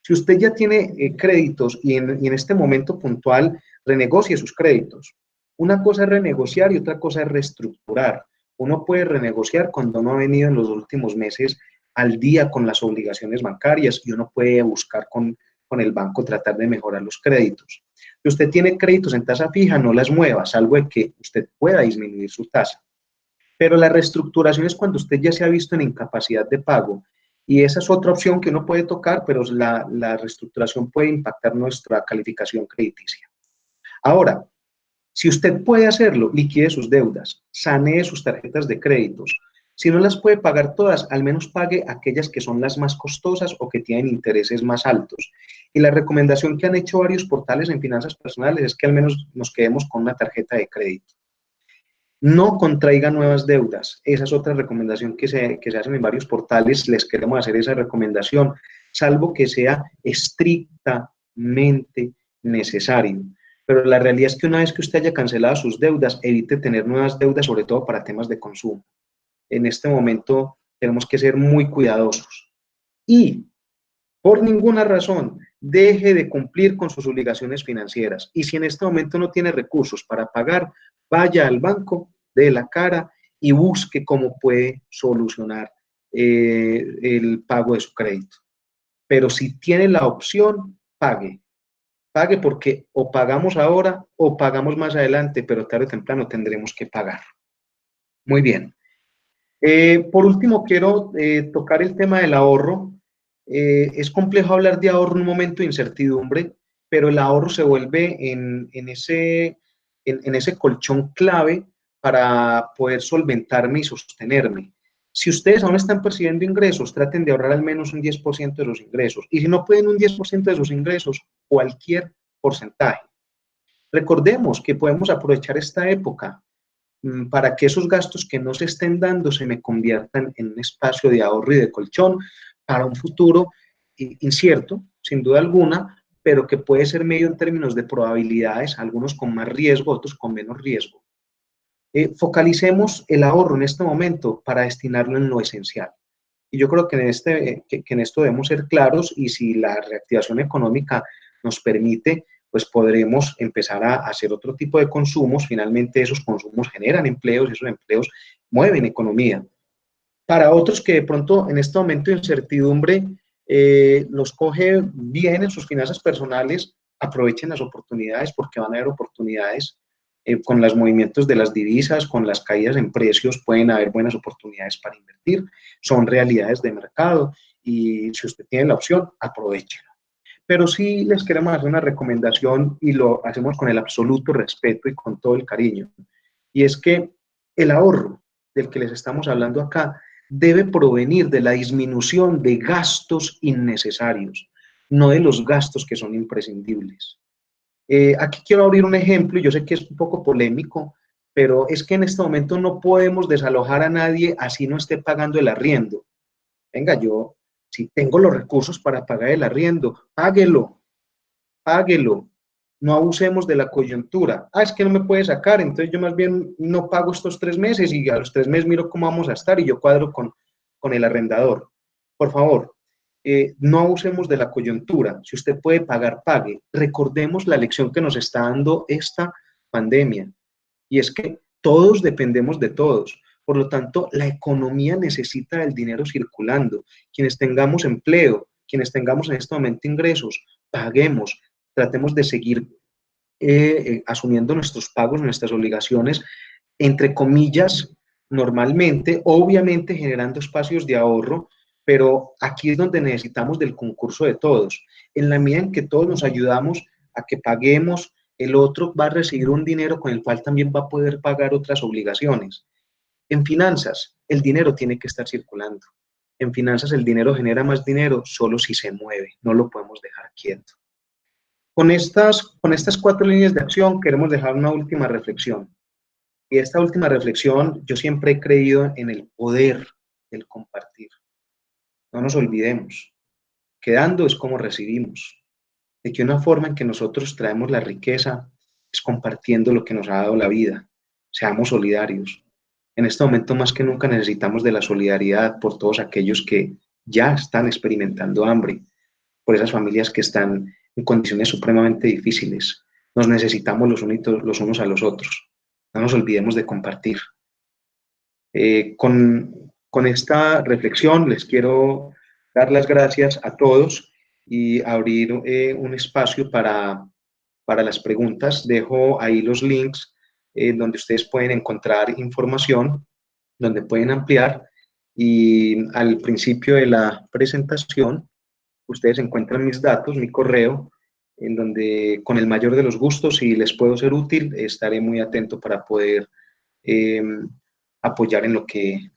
Si usted ya tiene créditos y en este momento puntual renegocie sus créditos. Una cosa es renegociar y otra cosa es reestructurar. Uno puede renegociar cuando no ha venido en los últimos meses al día con las obligaciones bancarias y uno puede buscar con el banco tratar de mejorar los créditos. Si usted tiene créditos en tasa fija, no las mueva, salvo de que usted pueda disminuir su tasa. Pero la reestructuración es cuando usted ya se ha visto en incapacidad de pago y esa es otra opción que uno puede tocar, pero la reestructuración puede impactar nuestra calificación crediticia. Ahora, si usted puede hacerlo, liquide sus deudas, sanee sus tarjetas de créditos. Si no las puede pagar todas, al menos pague aquellas que son las más costosas o que tienen intereses más altos. Y la recomendación que han hecho varios portales en finanzas personales es que al menos nos quedemos con una tarjeta de crédito. No contraiga nuevas deudas. Esa es otra recomendación que se hacen en varios portales. Les queremos hacer esa recomendación, salvo que sea estrictamente necesario. Pero la realidad es que una vez que usted haya cancelado sus deudas, evite tener nuevas deudas, sobre todo para temas de consumo. En este momento tenemos que ser muy cuidadosos. Y por ninguna razón, deje de cumplir con sus obligaciones financieras. Y si en este momento no tiene recursos para pagar, vaya al banco, dé la cara y busque cómo puede solucionar el pago de su crédito. Pero si tiene la opción, pague. Pague porque o pagamos ahora o pagamos más adelante, pero tarde o temprano tendremos que pagar. Muy bien. Por último, quiero tocar el tema del ahorro. Es complejo hablar de ahorro en un momento de incertidumbre, pero el ahorro se vuelve en ese colchón clave para poder solventarme y sostenerme. Si ustedes aún están percibiendo ingresos, traten de ahorrar al menos un 10% de los ingresos. Y si no pueden un 10% de sus ingresos, cualquier porcentaje. Recordemos que podemos aprovechar esta época para que esos gastos que no se estén dando se me conviertan en un espacio de ahorro y de colchón para un futuro incierto, sin duda alguna, pero que puede ser medio en términos de probabilidades, algunos con más riesgo, otros con menos riesgo. Focalicemos el ahorro en este momento para destinarlo en lo esencial. Y yo creo que en esto debemos ser claros, y si la reactivación económica nos permite, pues podremos empezar a hacer otro tipo de consumos. Finalmente esos consumos generan empleos y esos empleos mueven economía. Para otros que de pronto en este momento de incertidumbre los coge bien en sus finanzas personales, aprovechen las oportunidades, porque van a haber oportunidades con los movimientos de las divisas, con las caídas en precios, pueden haber buenas oportunidades para invertir, son realidades de mercado, y si usted tiene la opción, aprovechela. Pero sí les queremos hacer una recomendación, y lo hacemos con el absoluto respeto y con todo el cariño, y es que el ahorro del que les estamos hablando acá debe provenir de la disminución de gastos innecesarios, no de los gastos que son imprescindibles. Aquí quiero abrir un ejemplo, y yo sé que es un poco polémico, pero es que en este momento no podemos desalojar a nadie así no esté pagando el arriendo. Venga, yo, si tengo los recursos para pagar el arriendo, páguelo, páguelo. No abusemos de la coyuntura. Es que no me puede sacar, entonces yo más bien no pago estos 3 meses, y a los 3 meses miro cómo vamos a estar y yo cuadro con el arrendador. Por favor, no abusemos de la coyuntura. Si usted puede pagar, pague. Recordemos la lección que nos está dando esta pandemia, y es que todos dependemos de todos. Por lo tanto, la economía necesita del dinero circulando. Quienes tengamos empleo, quienes tengamos en este momento ingresos, paguemos, tratemos de seguir asumiendo nuestros pagos, nuestras obligaciones, entre comillas, normalmente, obviamente generando espacios de ahorro, pero aquí es donde necesitamos del concurso de todos. En la medida en que todos nos ayudamos a que paguemos, el otro va a recibir un dinero con el cual también va a poder pagar otras obligaciones. En finanzas, el dinero tiene que estar circulando. En finanzas, el dinero genera más dinero solo si se mueve, no lo podemos dejar quieto. Con estas 4 líneas de acción queremos dejar una última reflexión. Y esta última reflexión, yo siempre he creído en el poder del compartir. No nos olvidemos, que dando es como recibimos, de que una forma en que nosotros traemos la riqueza es compartiendo lo que nos ha dado la vida. Seamos solidarios. En este momento más que nunca necesitamos de la solidaridad por todos aquellos que ya están experimentando hambre, por esas familias que están en condiciones supremamente difíciles. Nos necesitamos los unos a los otros. No nos olvidemos de compartir. Con esta reflexión les quiero dar las gracias a todos y abrir un espacio para las preguntas. Dejo ahí los links donde ustedes pueden encontrar información, donde pueden ampliar, y al principio de la presentación ustedes encuentran mis datos, mi correo, en donde con el mayor de los gustos, si les puedo ser útil, estaré muy atento para poder eh, apoyar en lo que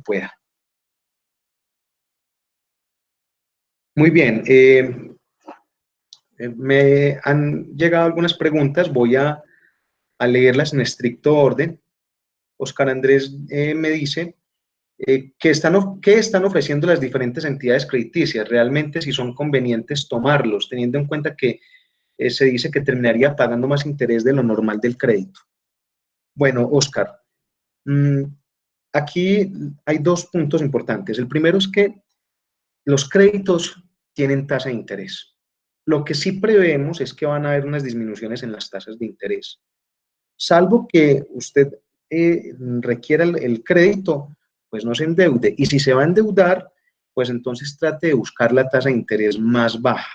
pueda. Muy bien, me han llegado algunas preguntas, voy a leerlas en estricto orden. Oscar Andrés me dice, ¿qué están ofreciendo las diferentes entidades crediticias? Realmente, si son convenientes tomarlos, teniendo en cuenta que se dice que terminaría pagando más interés de lo normal del crédito. Bueno, Oscar, aquí hay 2 puntos importantes. El primero es que los créditos tienen tasa de interés. Lo que sí prevemos es que van a haber unas disminuciones en las tasas de interés. Salvo que usted requiera el crédito, pues no se endeude. Y si se va a endeudar, pues entonces trate de buscar la tasa de interés más baja.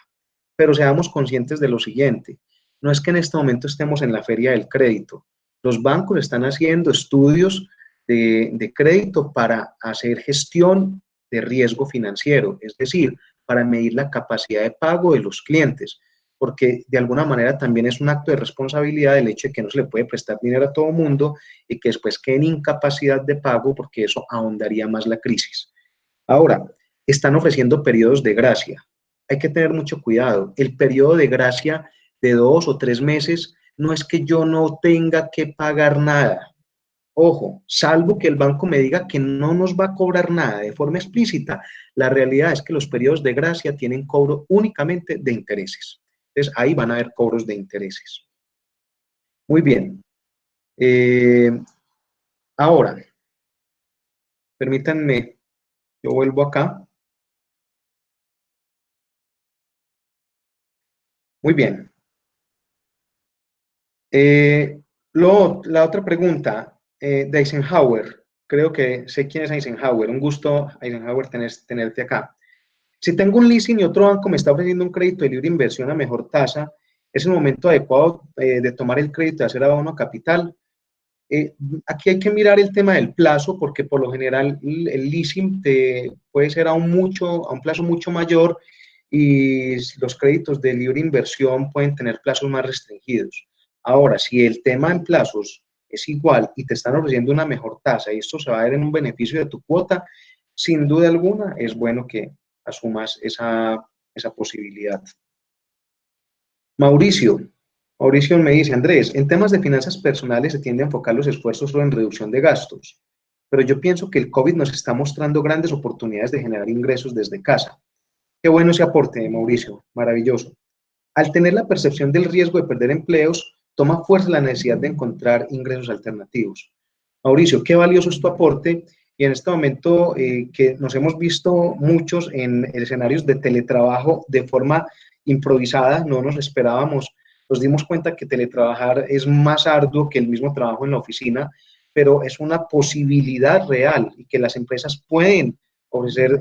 Pero seamos conscientes de lo siguiente. No es que en este momento estemos en la feria del crédito. Los bancos están haciendo estudios de crédito para hacer gestión de riesgo financiero, es decir, para medir la capacidad de pago de los clientes. porque de alguna manera también es un acto de responsabilidad el hecho de que no se le puede prestar dinero a todo mundo y que después quede en incapacidad de pago, porque eso ahondaría más la crisis. Ahora, están ofreciendo periodos de gracia. Hay que tener mucho cuidado. El periodo de gracia de 2 o 3 meses no es que yo no tenga que pagar nada. Ojo, salvo que el banco me diga que no nos va a cobrar nada de forma explícita, la realidad es que los periodos de gracia tienen cobro únicamente de intereses. Entonces, ahí van a haber cobros de intereses. Muy bien. Eh, Ahora, permítanme, yo vuelvo acá. Muy bien. La otra pregunta de Eisenhower, creo que sé quién es Eisenhower, un gusto Eisenhower tenerte acá. Si tengo un leasing y otro banco me está ofreciendo un crédito de libre inversión a mejor tasa, ¿es el momento adecuado de tomar el crédito y hacer abono a capital? Eh, Aquí hay que mirar el tema del plazo, porque por lo general el leasing puede ser a un plazo mucho mayor, y los créditos de libre inversión pueden tener plazos más restringidos. Ahora, si el tema en plazos es igual y te están ofreciendo una mejor tasa y esto se va a ver en un beneficio de tu cuota, sin duda alguna es bueno que asumas esa posibilidad. Mauricio, Mauricio me dice, Andrés, en temas de finanzas personales se tiende a enfocar los esfuerzos solo en reducción de gastos, pero yo pienso que el COVID nos está mostrando grandes oportunidades de generar ingresos desde casa. Qué bueno ese aporte, Mauricio, maravilloso. Al tener la percepción del riesgo de perder empleos, toma fuerza la necesidad de encontrar ingresos alternativos. Mauricio, qué valioso es tu aporte, y en este momento que nos hemos visto muchos en escenarios de teletrabajo de forma improvisada, no nos esperábamos, nos dimos cuenta que teletrabajar es más arduo que el mismo trabajo en la oficina, pero es una posibilidad real y que las empresas pueden ofrecer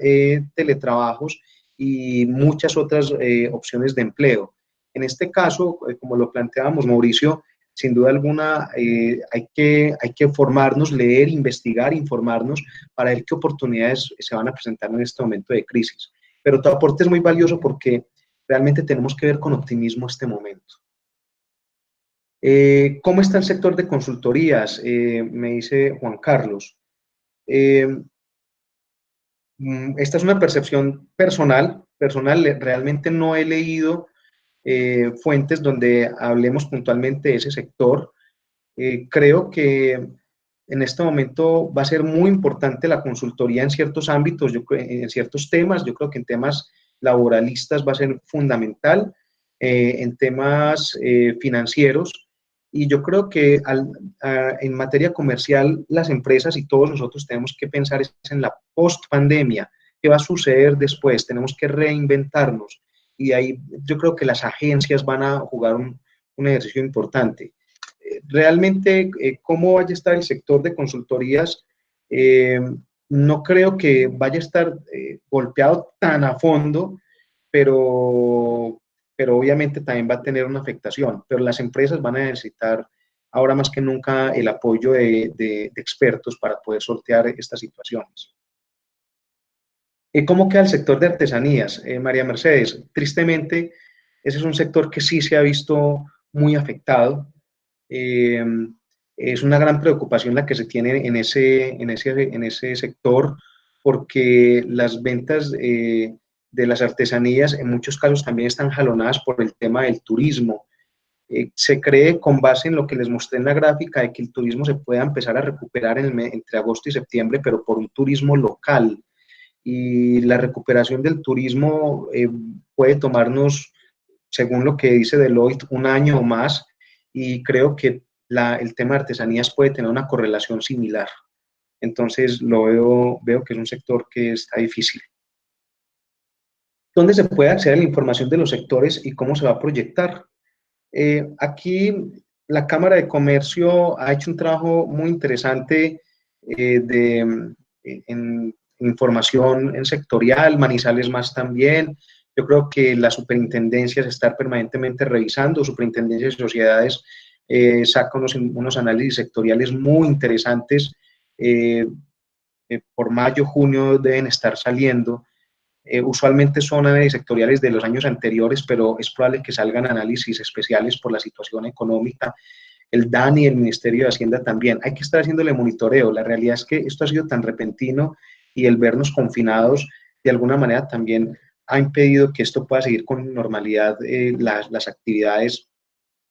teletrabajos y muchas otras opciones de empleo. En este caso, como lo planteábamos, Mauricio, sin duda alguna hay que formarnos, leer, investigar, informarnos para ver qué oportunidades se van a presentar en este momento de crisis. Pero tu aporte es muy valioso porque realmente tenemos que ver con optimismo este momento. ¿Cómo está el sector de consultorías? Me dice Juan Carlos. Eh, Esta es una percepción personal, realmente no he leído fuentes donde hablemos puntualmente de ese sector. Creo que en este momento va a ser muy importante la consultoría en ciertos ámbitos, en ciertos temas. Yo creo que en temas laboralistas va a ser fundamental, en temas financieros, y yo creo que en materia comercial las empresas y todos nosotros tenemos que pensar en la post-pandemia. ¿Qué va a suceder después? Tenemos que reinventarnos, y ahí yo creo que las agencias van a jugar un ejercicio importante. Realmente, cómo vaya a estar el sector de consultorías, eh, no creo que vaya a estar golpeado tan a fondo, pero, pero obviamente también va a tener una afectación. Pero las empresas van a necesitar ahora más que nunca el apoyo de expertos para poder sortear estas situaciones. ¿Cómo queda el sector de artesanías? María Mercedes, tristemente, ese es un sector que sí se ha visto muy afectado. Eh, es una gran preocupación la que se tiene en ese sector, porque las ventas de las artesanías en muchos casos también están jalonadas por el tema del turismo. Se cree, con base en lo que les mostré en la gráfica, de que el turismo se pueda empezar a recuperar entre agosto y septiembre, pero por un turismo local. Y la recuperación del turismo puede tomarnos, según lo que dice Deloitte, un año o más, y creo que el tema de artesanías puede tener una correlación similar. Entonces veo que es un sector que está difícil. ¿Dónde se puede acceder a la información de los sectores y cómo se va a proyectar? Aquí la Cámara de Comercio ha hecho un trabajo muy interesante en información en sectorial, Manizales más también. Yo creo que la superintendencia se está permanentemente revisando, superintendencia de sociedades saca unos análisis sectoriales muy interesantes. Por mayo, junio deben estar saliendo. Usualmente son análisis sectoriales de los años anteriores, pero es probable que salgan análisis especiales por la situación económica. El DANI y el Ministerio de Hacienda también. Hay que estar haciéndole monitoreo. La realidad es que esto ha sido tan repentino y el vernos confinados de alguna manera también ha impedido que esto pueda seguir con normalidad las actividades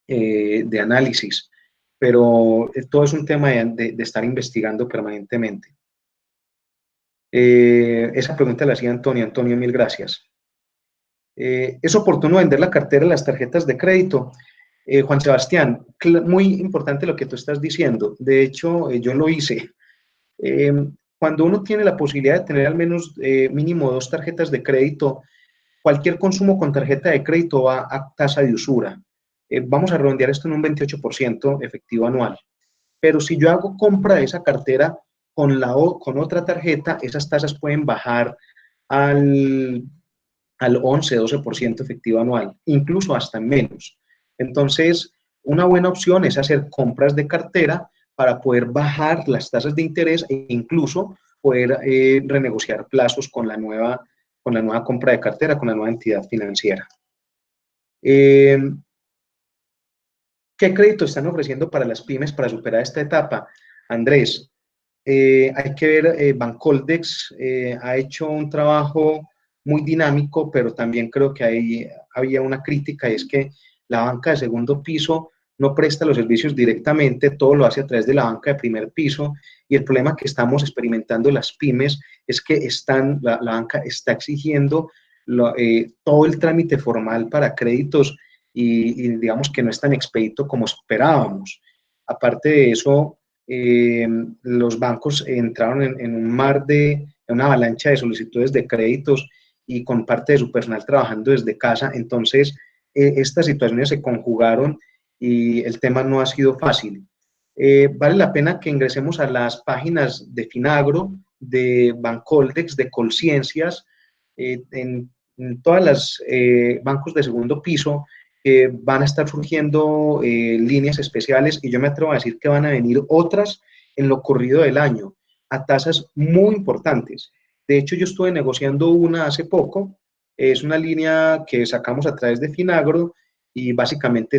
de análisis. Pero todo es un tema de estar investigando permanentemente. Esa pregunta la hacía Antonio. Antonio, mil gracias. ¿Es oportuno vender la cartera de las tarjetas de crédito? Juan Sebastián, muy importante lo que tú estás diciendo. De hecho, yo lo hice. Eh, Cuando uno tiene la posibilidad de tener al menos mínimo 2 tarjetas de crédito, cualquier consumo con tarjeta de crédito va a tasa de usura. Vamos a redondear esto en un 28% efectivo anual. Pero si yo hago compra de esa cartera con otra tarjeta, esas tasas pueden bajar al, al 11-12% efectivo anual, incluso hasta menos. Entonces, una buena opción es hacer compras de cartera para poder bajar las tasas de interés e incluso poder renegociar plazos con la nueva compra de cartera, con la nueva entidad financiera. Eh, ¿Qué crédito están ofreciendo para las pymes para superar esta etapa? Andrés, hay que ver, Bancoldex ha hecho un trabajo muy dinámico, pero también creo que ahí había una crítica, y es que la banca de segundo piso no presta los servicios directamente, todo lo hace a través de la banca de primer piso, y el problema que estamos experimentando las pymes es que la banca está exigiendo todo el trámite formal para créditos y digamos que no es tan expedito como esperábamos. Aparte de eso, los bancos entraron en un mar en una avalancha de solicitudes de créditos y con parte de su personal trabajando desde casa. Entonces, estas situaciones se conjugaron y el tema no ha sido fácil. Vale la pena que ingresemos a las páginas de Finagro, de Bancoldex, de Colciencias, en todas las bancos de segundo piso. Van a estar surgiendo líneas especiales y yo me atrevo a decir que van a venir otras en lo corrido del año a tasas muy importantes. De hecho, yo estuve negociando una hace poco, es una línea que sacamos a través de Finagro y básicamente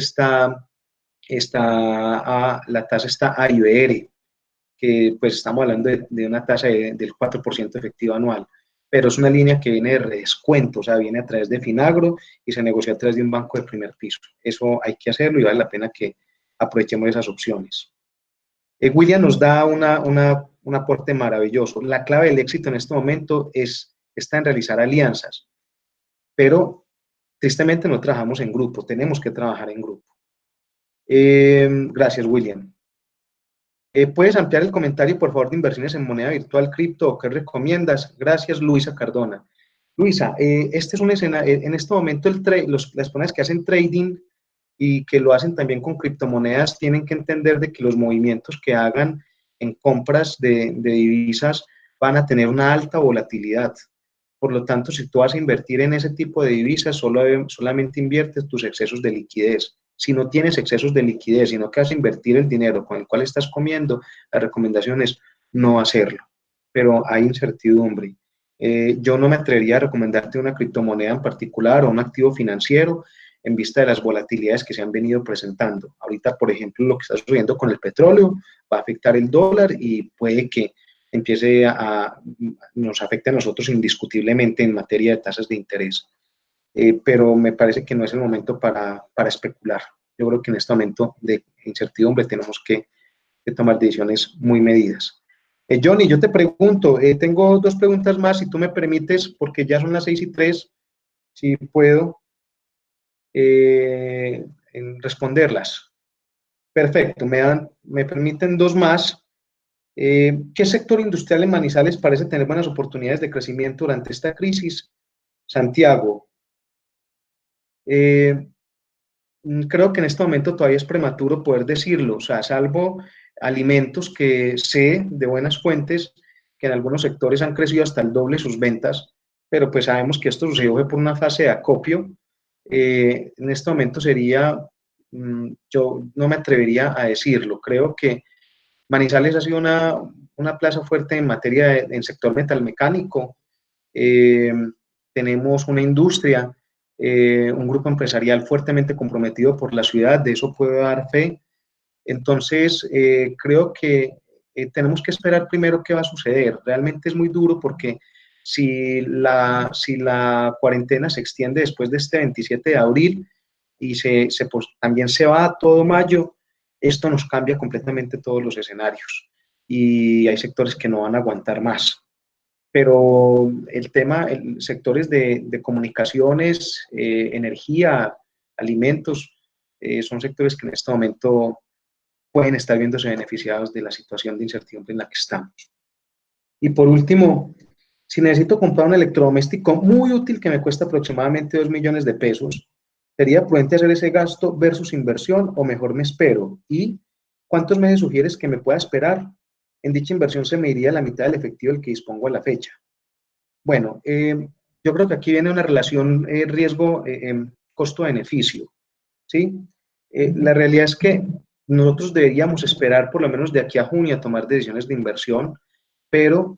la tasa está a IBR, que pues estamos hablando de una tasa del 4% efectivo anual, pero es una línea que viene de redescuento, o sea, viene a través de Finagro y se negocia a través de un banco de primer piso. Eso hay que hacerlo y vale la pena que aprovechemos esas opciones. William nos da un aporte maravilloso. La clave del éxito en este momento está en realizar alianzas, pero tristemente no trabajamos en grupo, tenemos que trabajar en grupo. Gracias, William. ¿Puedes ampliar el comentario, por favor, de inversiones en moneda virtual, cripto, o qué recomiendas? Gracias, Luisa Cardona. Luisa, este es un escenario, en este momento las personas que hacen trading y que lo hacen también con criptomonedas tienen que entender de que los movimientos que hagan en compras de divisas van a tener una alta volatilidad. Por lo tanto, si tú vas a invertir en ese tipo de divisas, solamente inviertes tus excesos de liquidez. Si no tienes excesos de liquidez, sino que vas a invertir el dinero con el cual estás comiendo, la recomendación es no hacerlo. Pero hay incertidumbre. Yo no me atrevería a recomendarte una criptomoneda en particular o un activo financiero en vista de las volatilidades que se han venido presentando. Ahorita, por ejemplo, lo que está sucediendo con el petróleo va a afectar el dólar y puede que nos afecte a nosotros indiscutiblemente en materia de tasas de interés. Pero me parece que no es el momento para especular. Yo creo que en este momento de incertidumbre tenemos que tomar decisiones muy medidas. Johnny, yo te pregunto, tengo 2 preguntas más, si tú me permites, porque ya son las 6:03, si puedo responderlas. Perfecto, me permiten 2 más. ¿Qué sector industrial en Manizales parece tener buenas oportunidades de crecimiento durante esta crisis? Santiago. Creo que en este momento todavía es prematuro poder decirlo, o sea, salvo alimentos que sé de buenas fuentes que en algunos sectores han crecido hasta el doble sus ventas, pero pues sabemos que esto sucedió por una fase de acopio. En este momento yo no me atrevería a decirlo. Creo que Manizales ha sido una plaza fuerte en materia en sector metalmecánico. tenemos una industria, un grupo empresarial fuertemente comprometido por la ciudad, de eso puedo dar fe. Entonces, creo que tenemos que esperar primero qué va a suceder. Realmente es muy duro porque si la cuarentena se extiende después de este 27 de abril y pues, también se va todo mayo, esto nos cambia completamente todos los escenarios y hay sectores que no van a aguantar más. Pero sectores de comunicaciones, energía, alimentos, son sectores que en este momento pueden estar viéndose beneficiados de la situación de incertidumbre en la que estamos. Y por último, si necesito comprar un electrodoméstico muy útil que me cuesta aproximadamente 2 millones de pesos, ¿sería prudente hacer ese gasto versus inversión o mejor me espero? ¿Y cuántos meses sugieres que me pueda esperar? En dicha inversión se me iría la mitad del efectivo del que dispongo a la fecha. Bueno, yo creo que aquí viene una relación riesgo, costo-beneficio, ¿sí? La realidad es que nosotros deberíamos esperar por lo menos de aquí a junio a tomar decisiones de inversión, pero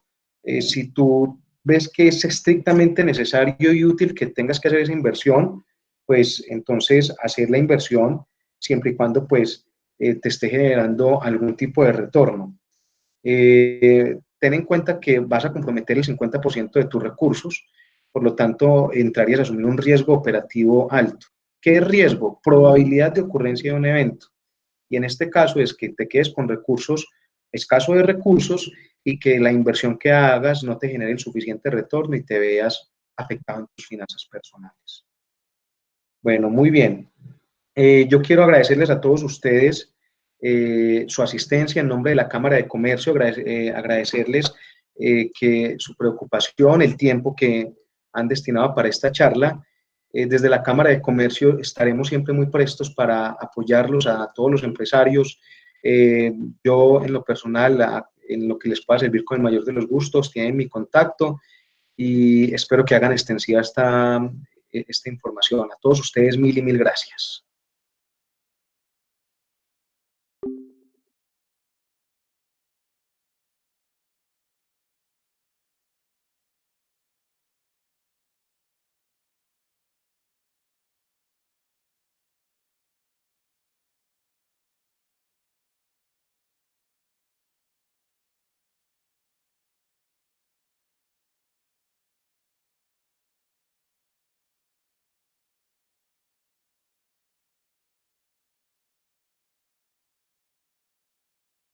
si tú ves que es estrictamente necesario y útil que tengas que hacer esa inversión, pues entonces hacer la inversión siempre y cuando pues te esté generando algún tipo de retorno. Ten en cuenta que vas a comprometer el 50% de tus recursos, por lo tanto entrarías a asumir un riesgo operativo alto. ¿Qué es riesgo? Probabilidad de ocurrencia de un evento. Y en este caso es que te quedes con recursos, escaso de recursos, y que la inversión que hagas no te genere el suficiente retorno y te veas afectado en tus finanzas personales. Bueno, muy bien. Yo quiero agradecerles a todos ustedes su asistencia en nombre de la Cámara de Comercio, agradecerles que su preocupación, el tiempo que han destinado para esta charla. Desde la Cámara de Comercio estaremos siempre muy prestos para apoyarlos a todos los empresarios. Yo, en lo personal, en lo que les pueda servir con el mayor de los gustos, tienen mi contacto y espero que hagan extensiva esta información. A todos ustedes, mil y mil gracias.